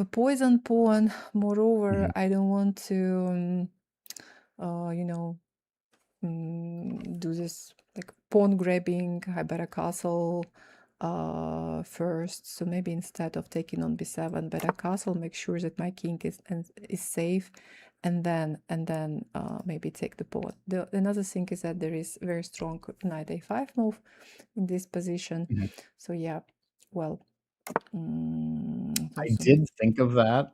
poison pawn. Moreover, I don't want to, do this like pawn grabbing. I better castle first. So maybe instead of taking on b7, better castle, make sure that my king is safe, and then maybe take the pawn. Another thing is that there is very strong knight a5 move in this position. So yeah, well, I did think of that.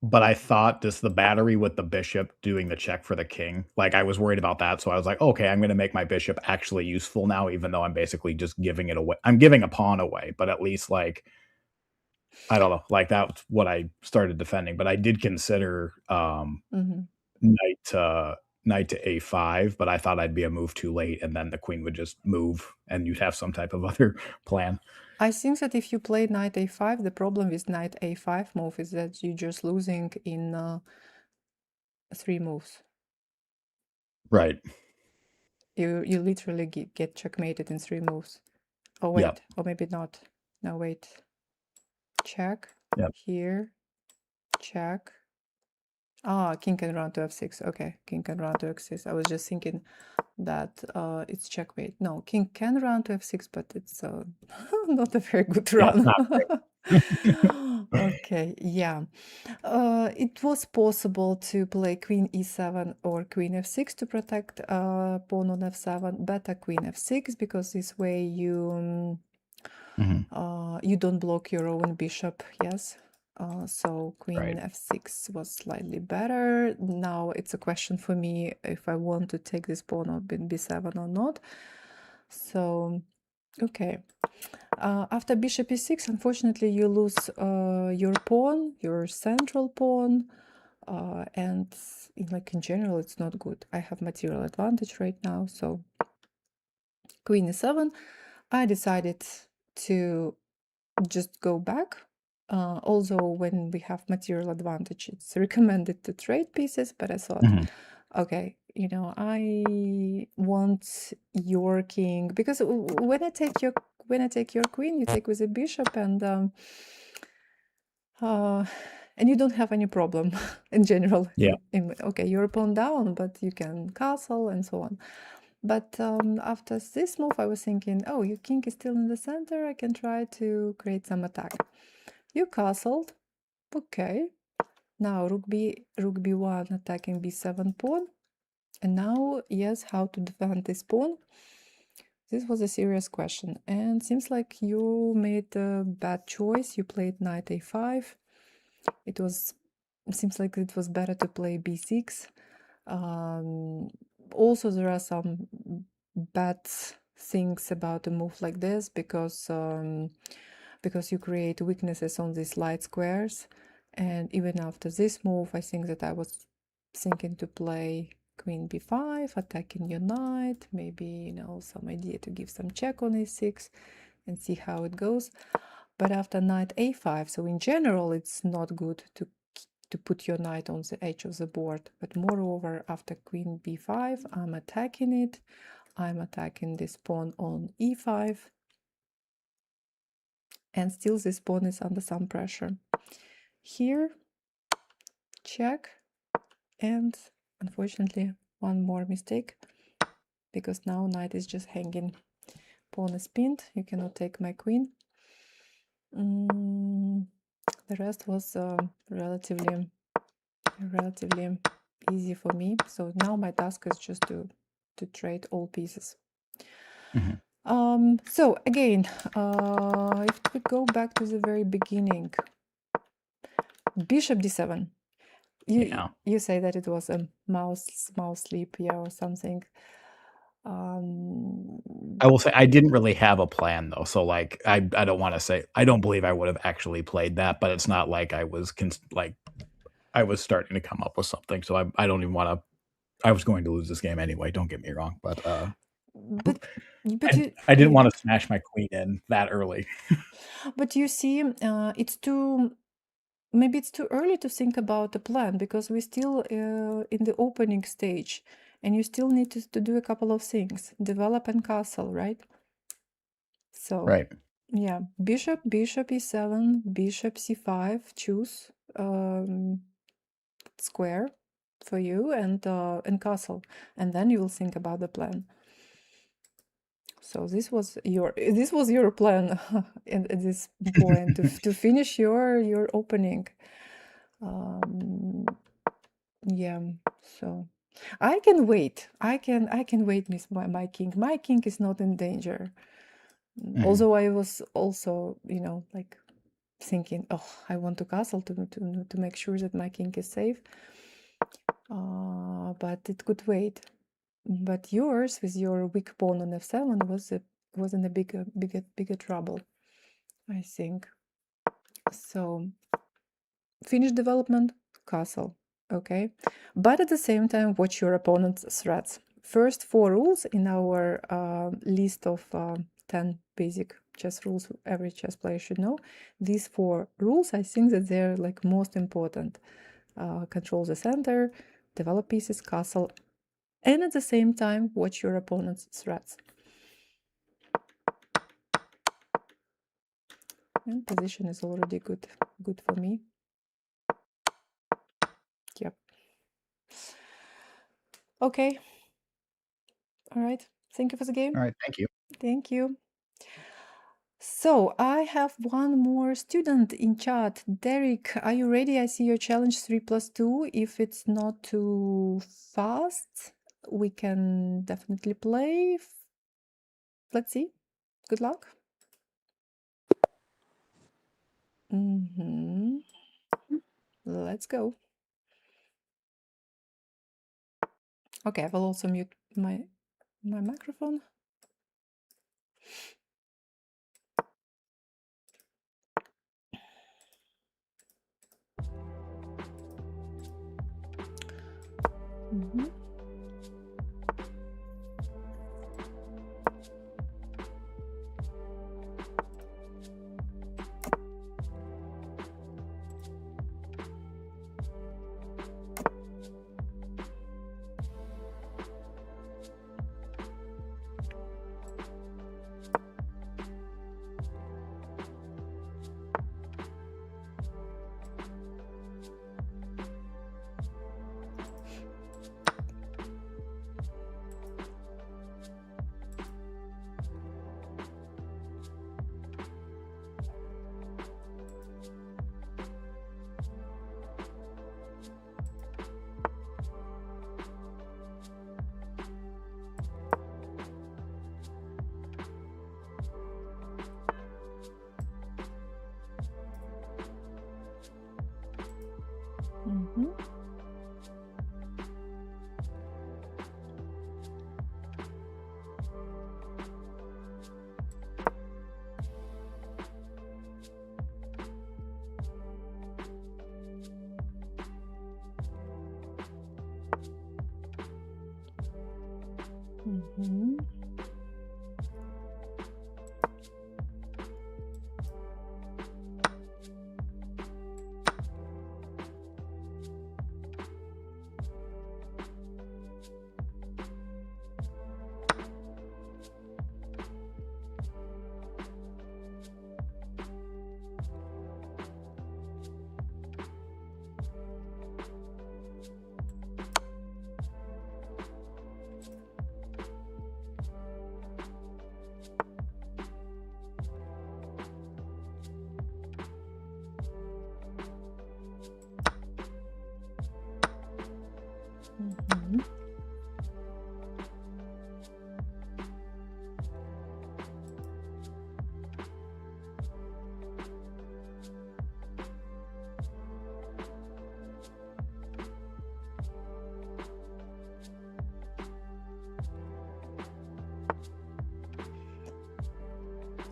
But I thought just the battery with the bishop doing the check for the king, like I was worried about that. So I was like, okay, I'm going to make my bishop actually useful now, even though I'm basically just giving it away. I'm giving a pawn away, but at least like, I don't know, like that's what I started defending. But I did consider knight to a5, but I thought I'd be a move too late, and then the queen would just move, and you'd have some type of other plan. I think that if you play knight a5, the problem with knight a5 move is that you're just losing in 3 moves. Right. You literally get checkmated in 3 moves. Oh wait, or maybe not. No, wait. Check. Here. Check. King can run to f6. Okay, king can run to f6. I was just thinking that it's checkmate. No, king can run to f6, but it's not a very good run. Okay, yeah. It was possible to play queen e7 or queen f6 to protect pawn on f7. Better queen f6, because this way you you don't block your own bishop. Yes. So queen f6 was slightly better. Now it's a question for me if I want to take this pawn on b7 or not. So, okay. After bishop e6, unfortunately, you lose your pawn, your central pawn, and in general, it's not good. I have material advantage right now, so queen e7. I decided to just go back. Also, when we have material advantage, it's recommended to trade pieces, but I thought, okay, I want your king, because when I take your queen, you take with a bishop, and you don't have any problem in general. Okay, you're a pawn down, but you can castle and so on. But after this move, I was thinking, oh, your king is still in the center. I can try to create some attack. You castled. Okay. Now rook b1 attacking b7 pawn. And now, yes, how to defend this pawn? This was a serious question. And seems like you made a bad choice. You played knight a5. It seems like it was better to play b6. Also, there are some bad things about a move like this, because you create weaknesses on these light squares. And even after this move, I think that I was thinking to play queen b5, attacking your knight, maybe some idea to give some check on a6 and see how it goes. But after knight a5, so in general it's not good to put your knight on the edge of the board, but moreover, after queen b5, I'm attacking it. I'm attacking this pawn on e5, and still this pawn is under some pressure. Here, check, and unfortunately one more mistake, because now knight is just hanging. Pawn is pinned. You cannot take my queen. The rest was relatively easy for me. So now my task is just to trade all pieces. So again, if we go back to the very beginning, bishop d7. You say that it was a mouse sleep, or something. I will say I didn't really have a plan though, so like I don't want to say I don't believe I would have actually played that, but it's not like I was I was starting to come up with something, so I don't even want to I was going to lose this game anyway. Don't get me wrong, but But I didn't want to smash my queen in that early. But you see, maybe it's too early to think about a plan because we're still in the opening stage, and you still need to do a couple of things: develop and castle, right? So Right. yeah, bishop e7, bishop c5, choose square for you, and castle, and then you will think about the plan. So this was your plan at this point to finish your opening. Yeah, so I can wait. I can wait, Miss my king. My king is not in danger. Although I was also, like thinking, oh, I want to castle to make sure that my king is safe. But it could wait. But yours, with your weak pawn on f7, was in a bigger trouble, I think. So finish development, castle, okay? But at the same time, watch your opponent's threats. First 4 rules in our list of 10 basic chess rules every chess player should know. These 4 rules, I think that they're like most important. Control the center, develop pieces, castle, and at the same time, watch your opponent's threats. And position is already good for me. Yep. Okay. All right. Thank you for the game. All right. Thank you. Thank you. So I have one more student in chat. Derek, are you ready? I see your challenge 3+2. If it's not too fast, we can definitely play. Let's see. Good luck. Let's go. Okay, I will also mute my microphone.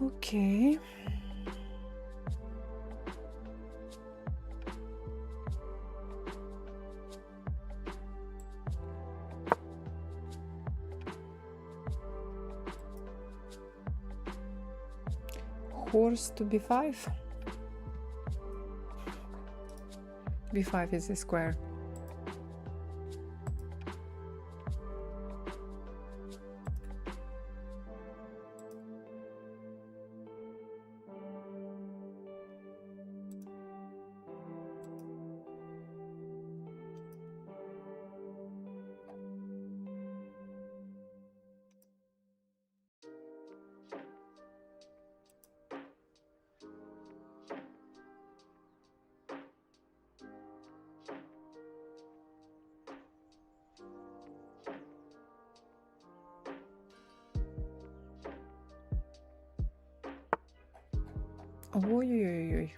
Okay. horse to b5. b5 is a square. Ой-ой-ой.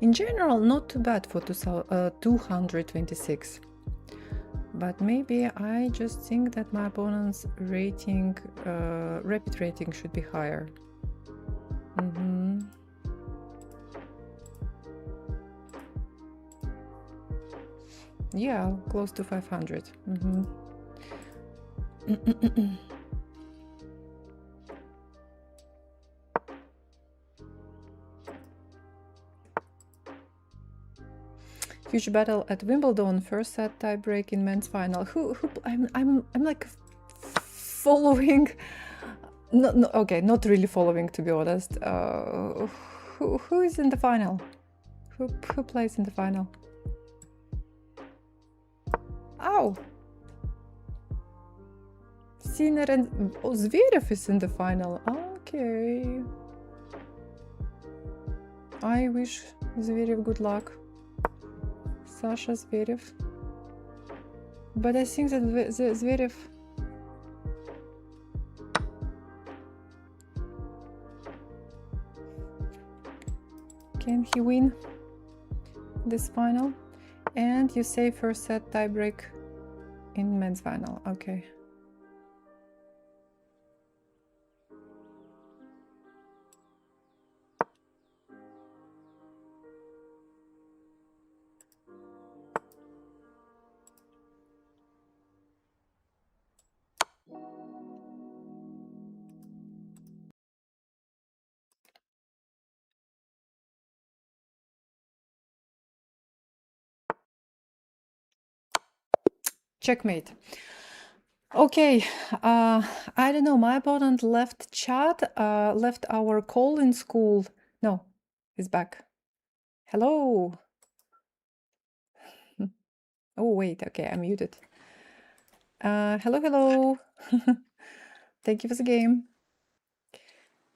In general, not too bad for 226. But maybe I just think that my opponent's rating, rapid rating should be higher. Yeah, close to 500. Huge battle at Wimbledon, first set tie break in men's final. I'm like following. No, okay, not really following, to be honest. Who is in the final? Who plays in the final? Ow! Sinner and Zverev is in the final. Okay. I wish Zverev good luck. Sasha Zverev. But I think that Zverev... Can he win this final? And you say first set tiebreak in men's final. Okay. Checkmate. Okay, I don't know, my opponent left chat, left our call in school. No, he's back. Hello. Oh, wait, okay, I'm muted. Hello. Thank you for the game.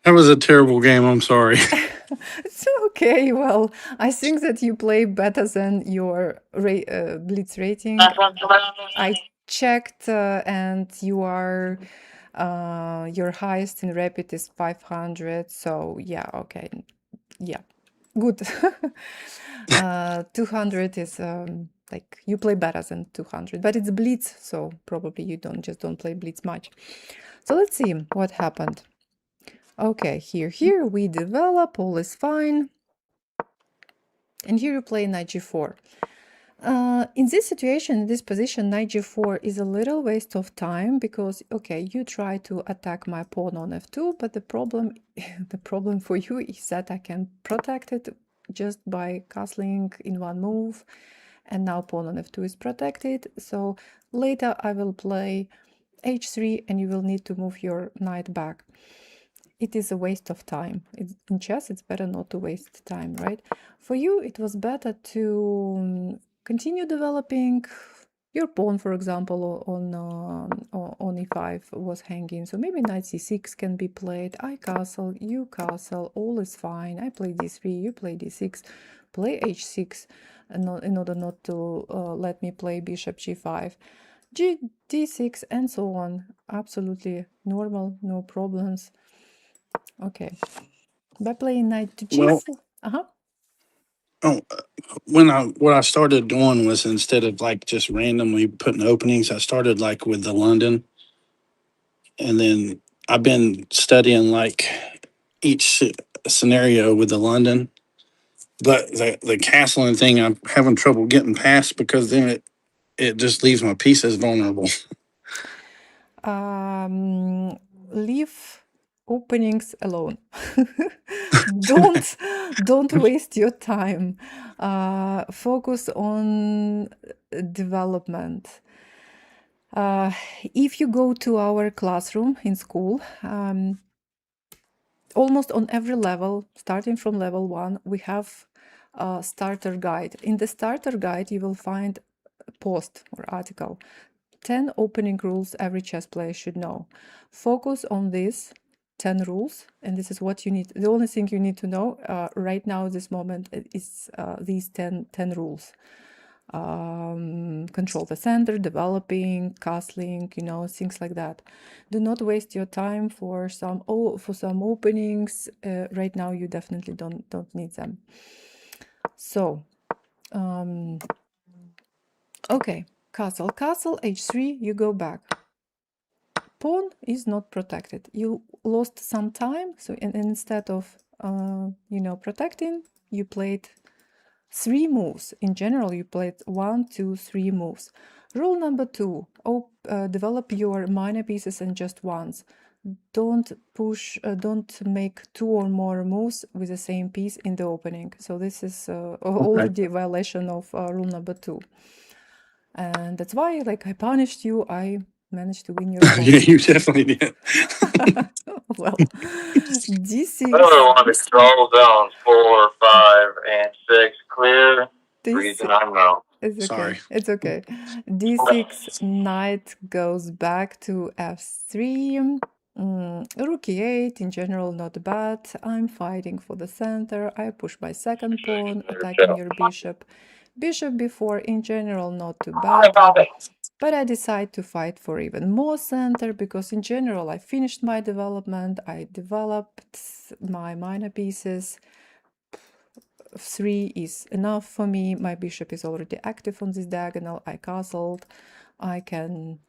That was a terrible game, I'm sorry. It's okay, well, I think that you play better than your Blitz rating. I checked and you are, your highest in rapid is 500, so yeah, okay, yeah, good. 200 is like you play better than 200, but it's Blitz, so probably you don't play Blitz much. So let's see what happened. Okay, here we develop, all is fine. And here you play knight g4. In this situation, in this position, knight g4 is a little waste of time because, okay, you try to attack my pawn on f2, but the problem for you is that I can protect it just by castling in one move, and now pawn on f2 is protected. So later I will play h3 and you will need to move your knight back. It is a waste of time. In chess, it's better not to waste time, right? For you, it was better to continue developing your pawn, for example, on e5 was hanging. So maybe knight c6 can be played. I castle, you castle, all is fine. I play d3, you play d6, play h6 in order not to let me play bishop g5. d6 and so on. Absolutely normal, no problems. Okay. By playing knight to g4. Well, Oh, what I started doing was instead of like just randomly putting openings, I started like with the London, and then I've been studying like each scenario with the London. But the castling thing, I'm having trouble getting past because then it just leaves my pieces vulnerable. Leave openings alone. don't waste your time. Focus on development. If you go to our classroom in school, almost on every level, starting from level 1, we have a starter guide. In the starter guide, you will find a post or article. 10 opening rules every chess player should know. Focus on these 10 rules, and this is what you need. The only thing you need to know right now, this moment, is these 10 rules. Control the center, developing, castling, things like that. Do not waste your time for some openings. Right now, you definitely don't need them. So, okay, castle, h3, you go back. Pawn is not protected. You lost some time, so instead of protecting, you played 3 moves. In general, you played 1, 2, 3 moves. Rule number 2: develop your minor pieces in just once. Don't make 2 or more moves with the same piece in the opening. So this is already a violation of rule number 2. And that's why, like, I punished you. I managed to win your pawn. Yeah, you definitely did. Well, d6. I really want to scroll down 4, 5, and 6 clear. Reason I know. It's okay. Sorry. It's okay. d6, knight goes back to f3. Rook e8, in general, not bad. I'm fighting for the center. I push my second pawn, attacking your bishop. Bishop b4, in general, not too bad. But I decide to fight for even more center because in general I finished my development. I developed my minor pieces. 3 is enough for me. My bishop is already active on this diagonal. I castled. I can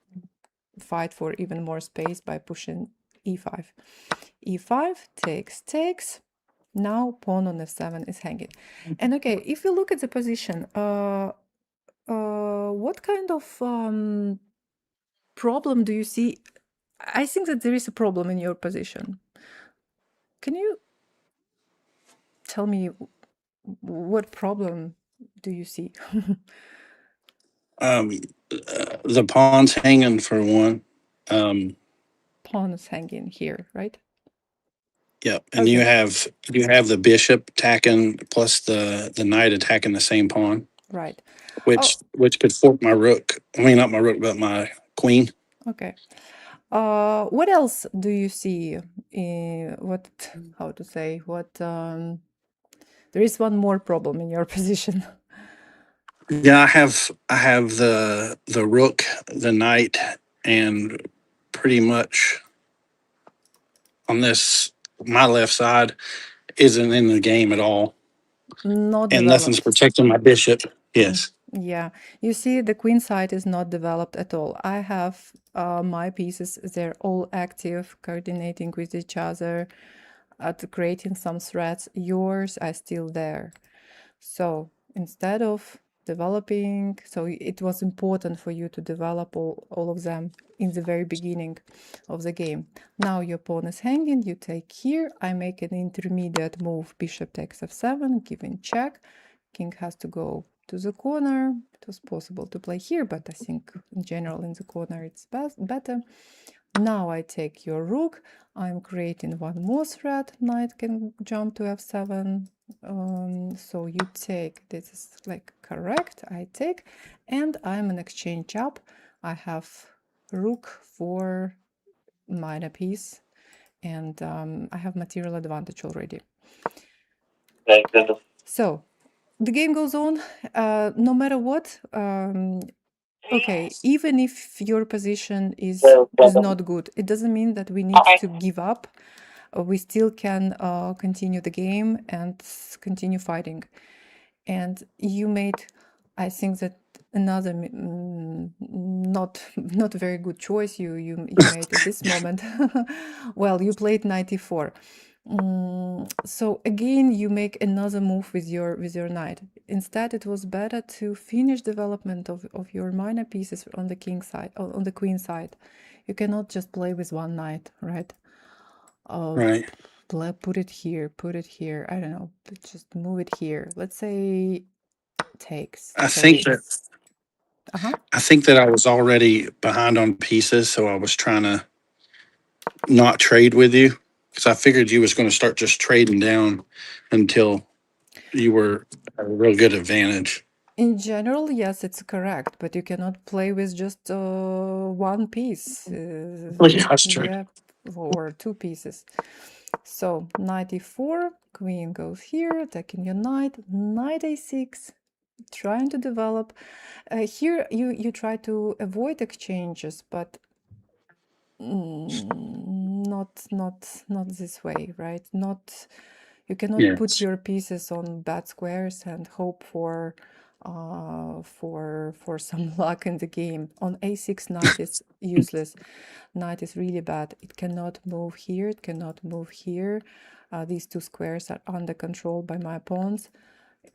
fight for even more space by pushing e5. e5 takes. Now pawn on f7 is hanging. And okay, if you look at the position, what kind of problem do you see? I think that there is a problem in your position. Can you tell me what problem do you see? The pawn's hanging for one. Pawn is hanging here, right? Yep, and Okay. you have the bishop attacking plus the knight attacking the same pawn. Right. Which could fork my rook. I mean, not my rook, but my queen. Okay. What else do you see? There is one more problem in your position. Yeah, I have the rook, the knight, and pretty much on this my left side isn't in the game at all. Not And developed. nothing's protecting my bishop. Yes. Yeah, you see the queen side is not developed at all. I have my pieces, they're all active, coordinating with each other, creating some threats. Yours are still there. So instead of developing, so it was important for you to develop all of them in the very beginning of the game. Now your pawn is hanging, you take here, I make an intermediate move, bishop takes f7, giving check. King has to go to the corner. It was possible to play here, but I think in general in the corner it's better. Now I take your rook. I'm creating one more threat. Knight can jump to f7. So you take, this is like correct, I take, and I'm an exchange up. I have rook for minor piece, and I have material advantage already. So the game goes on, no matter what. Okay, even if your position is not good, it doesn't mean that we need to give up. We still can continue the game and continue fighting. And you made, I think that another not very good choice you made at this moment. Well, you played 94. So again, you make another move with your knight. Instead, it was better to finish development of your minor pieces on the king side, on the queen side. You cannot just play with one knight, right? Right. Put it here, I don't know, just move it here. Let's say takes. I think that I was already behind on pieces, so I was trying to not trade with you because I figured you was going to start just trading down until you were at a real good advantage. In general, yes, it's correct, but you cannot play with just one piece. Yeah, that's true. Yeah, or two pieces. So 94, queen goes here, attacking your knight, knight a6, trying to develop. Here you try to avoid exchanges, but not this way, right? Not, you cannot put Yes. your pieces on bad squares and hope for some luck in the game. On a6, knight is useless. Knight is really bad. It cannot move here, it cannot move here. These two squares are under control by my pawns.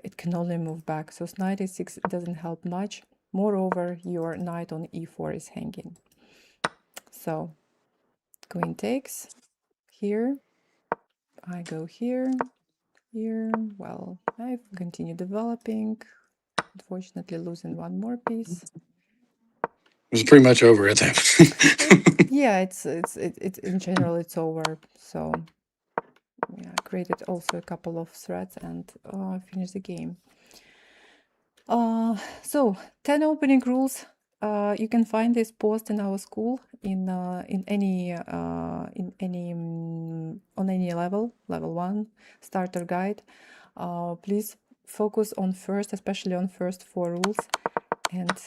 It can only move back. So knight a6 doesn't help much. Moreover, your knight on e4 is hanging. So queen takes here. I go here, here. Well, I continue developing. Unfortunately, losing one more piece. It was pretty much over at that point. Yeah, it's in general it's over. So yeah, I created also a couple of threads and finished the game. So 10 opening rules. You can find this post in our school in any on any level 1 starter guide. Please focus on especially on first 4 rules, and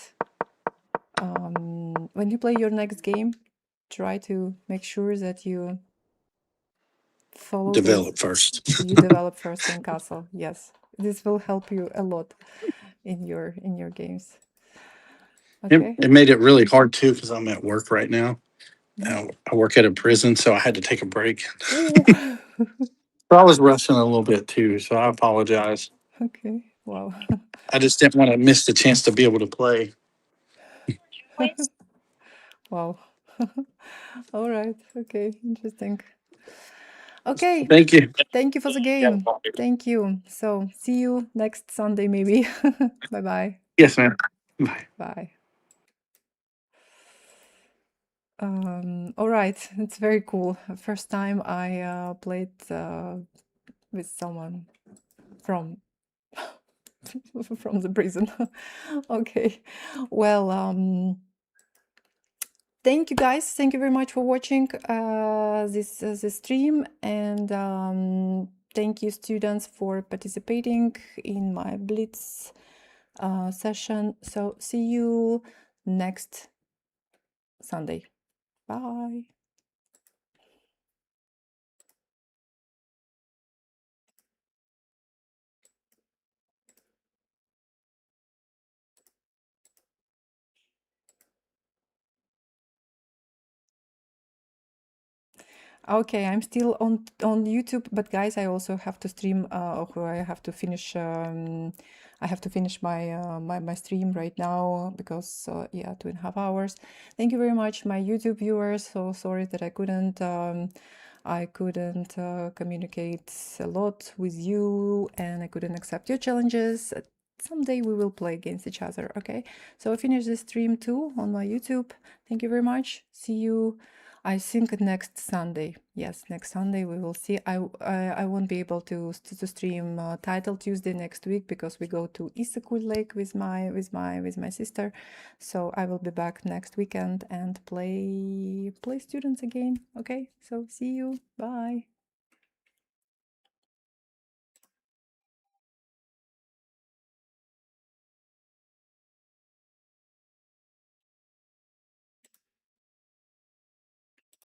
when you play your next game, try to make sure that you follow Develop this. first. You develop first, then castle. Yes, this will help you a lot in your games. Okay. It made it really hard too because I'm at work right now. I work at a prison, so I had to take a break. So I was rushing a little bit too, so I apologize. Okay. Wow. I just didn't want to miss the chance to be able to play. Wow. All right. Okay. Interesting. Okay. Thank you. Thank you for the game. Thank you. So see you next Sunday, maybe. Bye-bye. Yes, ma'am. Bye. Bye. All right. It's very cool. First time I played with someone from from the prison. Okay. Well, thank you guys. Thank you very much for watching this stream, and thank you students for participating in my Blitz session. So see you next Sunday. Bye. Okay, I'm still on YouTube, but guys, I also have to stream. I have to finish. I have to finish my my stream right now because yeah, 2.5 hours. Thank you very much, my YouTube viewers. So sorry that I couldn't communicate a lot with you, and I couldn't accept your challenges. Someday we will play against each other. Okay, so I finished the stream too on my YouTube. Thank you very much. See you, I think, next Sunday. Yes, next Sunday we will see. I won't be able to stream Title Tuesday next week because we go to Issaquah Lake with my sister. So I will be back next weekend and play students again. Okay, so see you. Bye.